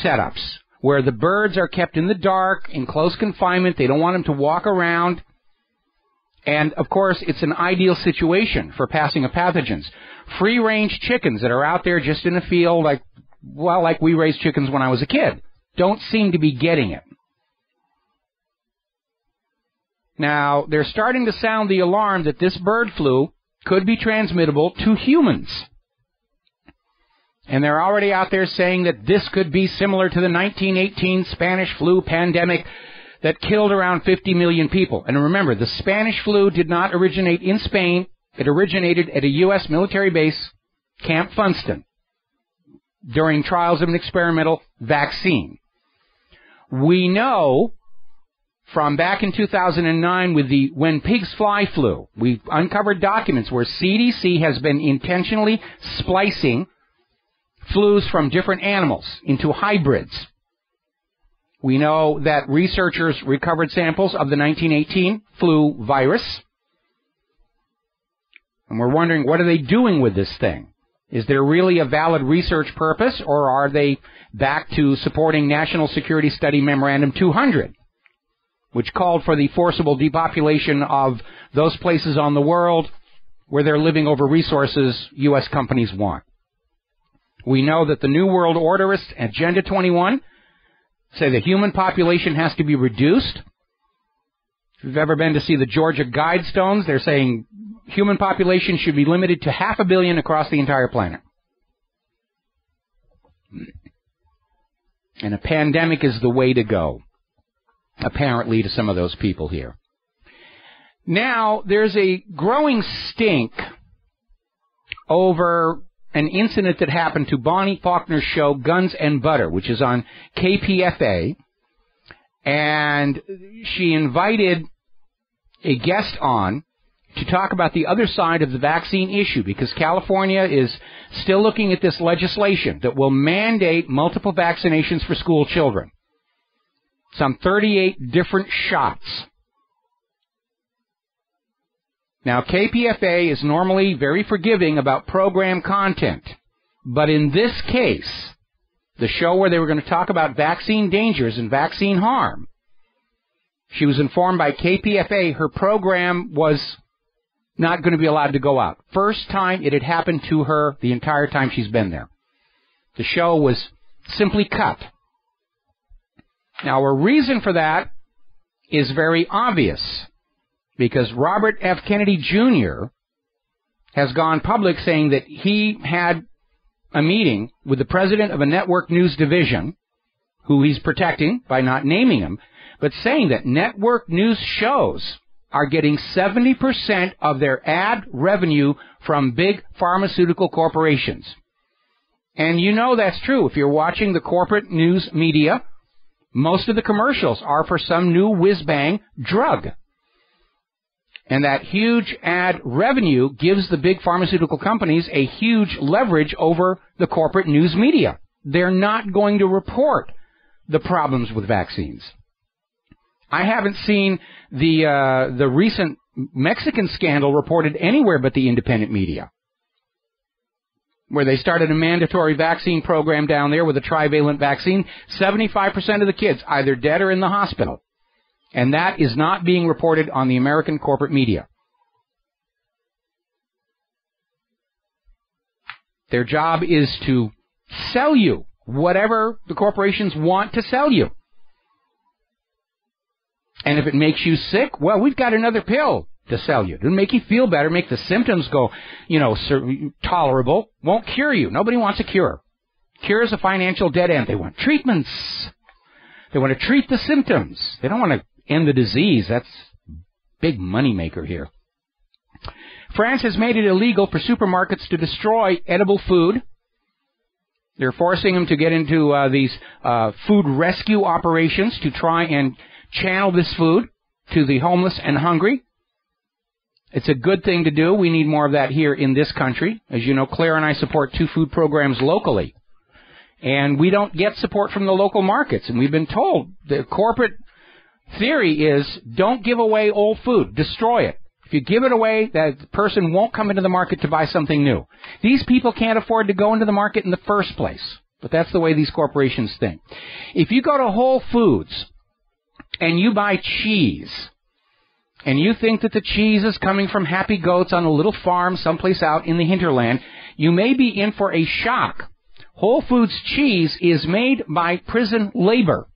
setups, where the birds are kept in the dark, in close confinement. They don't want them to walk around. And, of course, it's an ideal situation for passing of pathogens. Free-range chickens that are out there just in a field, like we raised chickens when I was a kid, don't seem to be getting it. Now, they're starting to sound the alarm that this bird flu could be transmittable to humans. And they're already out there saying that this could be similar to the 1918 Spanish flu pandemic that killed around 50 million people. And remember, the Spanish flu did not originate in Spain. It originated at a U.S. military base, Camp Funston, during trials of an experimental vaccine. We know from back in 2009 with the When Pigs Fly flu, we've uncovered documents where CDC has been intentionally splicing flus from different animals into hybrids. We know that researchers recovered samples of the 1918 flu virus. And we're wondering, what are they doing with this thing? Is there really a valid research purpose, or are they back to supporting National Security Study Memorandum 200, which called for the forcible depopulation of those places on the world where they're living over resources U.S. companies want? We know that the New World Orderists, Agenda 21, say the human population has to be reduced. If you've ever been to see the Georgia Guidestones, they're saying human population should be limited to 500 million across the entire planet. And a pandemic is the way to go, apparently, to some of those people here. Now, there's a growing stink over an incident that happened to Bonnie Faulkner's show, Guns and Butter, which is on KPFA, and she invited a guest on to talk about the other side of the vaccine issue, because California is still looking at this legislation that will mandate multiple vaccinations for school children. Some 38 different shots. Now, KPFA is normally very forgiving about program content, but in this case, the show where they were going to talk about vaccine dangers and vaccine harm, she was informed by KPFA her program was not going to be allowed to go out. First time it had happened to her the entire time she's been there. The show was simply cut. Now, a reason for that is very obvious, because Robert F. Kennedy Jr. has gone public saying that he had a meeting with the president of a network news division, who he's protecting by not naming him, but saying that network news shows are getting 70% of their ad revenue from big pharmaceutical corporations. And you know that's true. If you're watching the corporate news media, most of the commercials are for some new whiz-bang drug. And that huge ad revenue gives the big pharmaceutical companies a huge leverage over the corporate news media. They're not going to report the problems with vaccines. I haven't seen the recent Mexican scandal reported anywhere but the independent media, where they started a mandatory vaccine program down there with a trivalent vaccine. 75% of the kids either dead or in the hospital. And that is not being reported on the American corporate media. Their job is to sell you whatever the corporations want to sell you. And if it makes you sick, well, we've got another pill to sell you. It'll make you feel better, make the symptoms go, tolerable. Won't cure you. Nobody wants a cure. Cure is a financial dead end. They want treatments. They want to treat the symptoms. They don't want to end the disease. That's a big moneymaker here. France has made it illegal for supermarkets to destroy edible food. They're forcing them to get into these food rescue operations to try and channel this food to the homeless and hungry. It's a good thing to do. We need more of that here in this country. As you know, Claire and I support 2 food programs locally. And we don't get support from the local markets. And we've been told the corporate theory is don't give away old food. Destroy it. If you give it away, that person won't come into the market to buy something new. These people can't afford to go into the market in the first place. But that's the way these corporations think. If you go to Whole Foods and you buy cheese, and you think that the cheese is coming from happy goats on a little farm someplace out in the hinterland, you may be in for a shock. Whole Foods cheese is made by prison labor.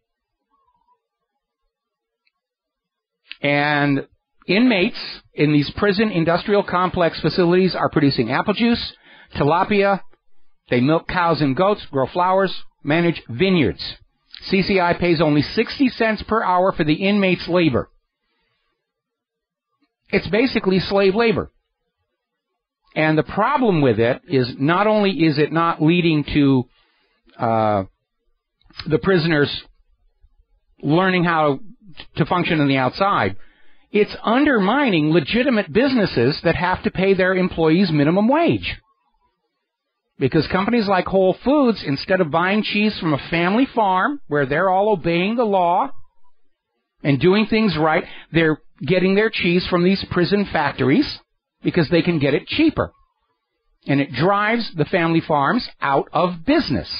And inmates in these prison industrial complex facilities are producing apple juice, tilapia, They milk cows and goats, grow flowers, manage vineyards. CCI pays only 60 cents per hour for the inmates' labor. It's basically slave labor. And the problem with it is not only is it not leading to the prisoners learning how to function on the outside, it's undermining legitimate businesses that have to pay their employees minimum wage. Because companies like Whole Foods, instead of buying cheese from a family farm where they're all obeying the law and doing things right, they're getting their cheese from these prison factories because they can get it cheaper. And it drives the family farms out of business.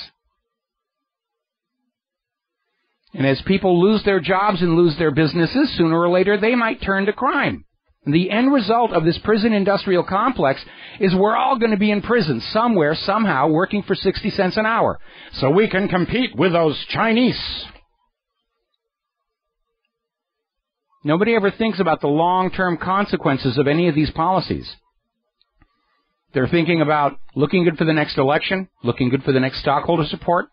And as people lose their jobs and lose their businesses, sooner or later they might turn to crime. And the end result of this prison industrial complex is we're all going to be in prison somewhere, somehow, working for 60 cents an hour. So we can compete with those Chinese. Nobody ever thinks about the long-term consequences of any of these policies. They're thinking about looking good for the next election, looking good for the next stockholder support,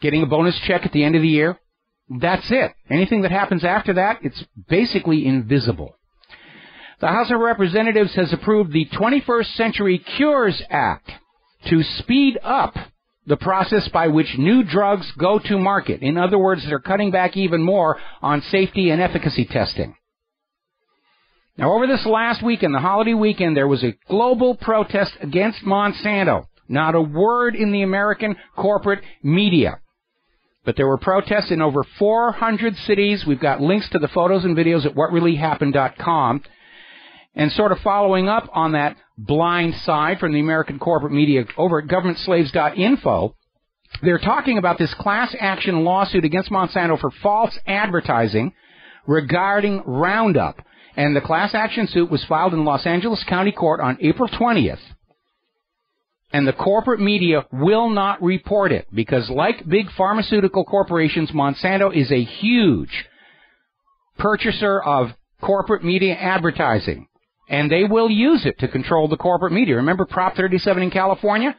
getting a bonus check at the end of the year. That's it. Anything that happens after that, it's basically invisible. The House of Representatives has approved the 21st Century Cures Act to speed up the process by which new drugs go to market. In other words, they're cutting back even more on safety and efficacy testing. Now, over this last weekend, the holiday weekend, there was a global protest against Monsanto. Not a word in the American corporate media. But there were protests in over 400 cities. We've got links to the photos and videos at whatreallyhappened.com. And sort of following up on that blind side from the American corporate media over at governmentslaves.info, they're talking about this class action lawsuit against Monsanto for false advertising regarding Roundup. And the class action suit was filed in Los Angeles County Court on April 20th. And the corporate media will not report it because, like big pharmaceutical corporations, Monsanto is a huge purchaser of corporate media advertising. And they will use it to control the corporate media. Remember Prop 37 in California?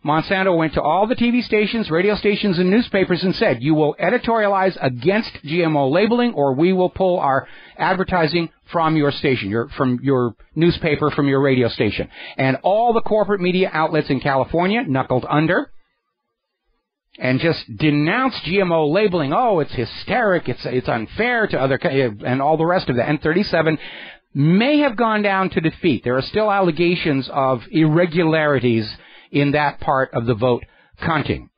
Monsanto went to all the TV stations, radio stations, and newspapers and said, you will editorialize against GMO labeling or we will pull our advertising from your station, from your newspaper, from your radio station. And all the corporate media outlets in California knuckled under and just denounced GMO labeling. Oh, it's hysteric, it's unfair to other, and all the rest of that. And 37 may have gone down to defeat. There are still allegations of irregularities in that part of the vote counting.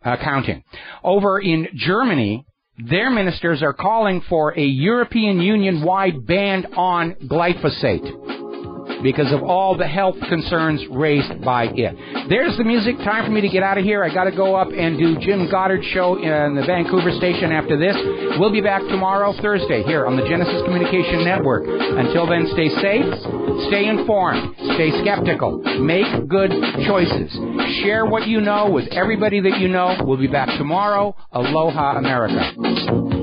Over in Germany, their ministers are calling for a European Union-wide ban on glyphosate because of all the health concerns raised by it. There's the music. Time for me to get out of here. I got to go up and do Jim Goddard's show in the Vancouver station after this. We'll be back tomorrow, Thursday, here on the Genesis Communication Network. Until then, stay safe, stay informed, stay skeptical, make good choices. Share what you know with everybody that you know. We'll be back tomorrow. Aloha, America.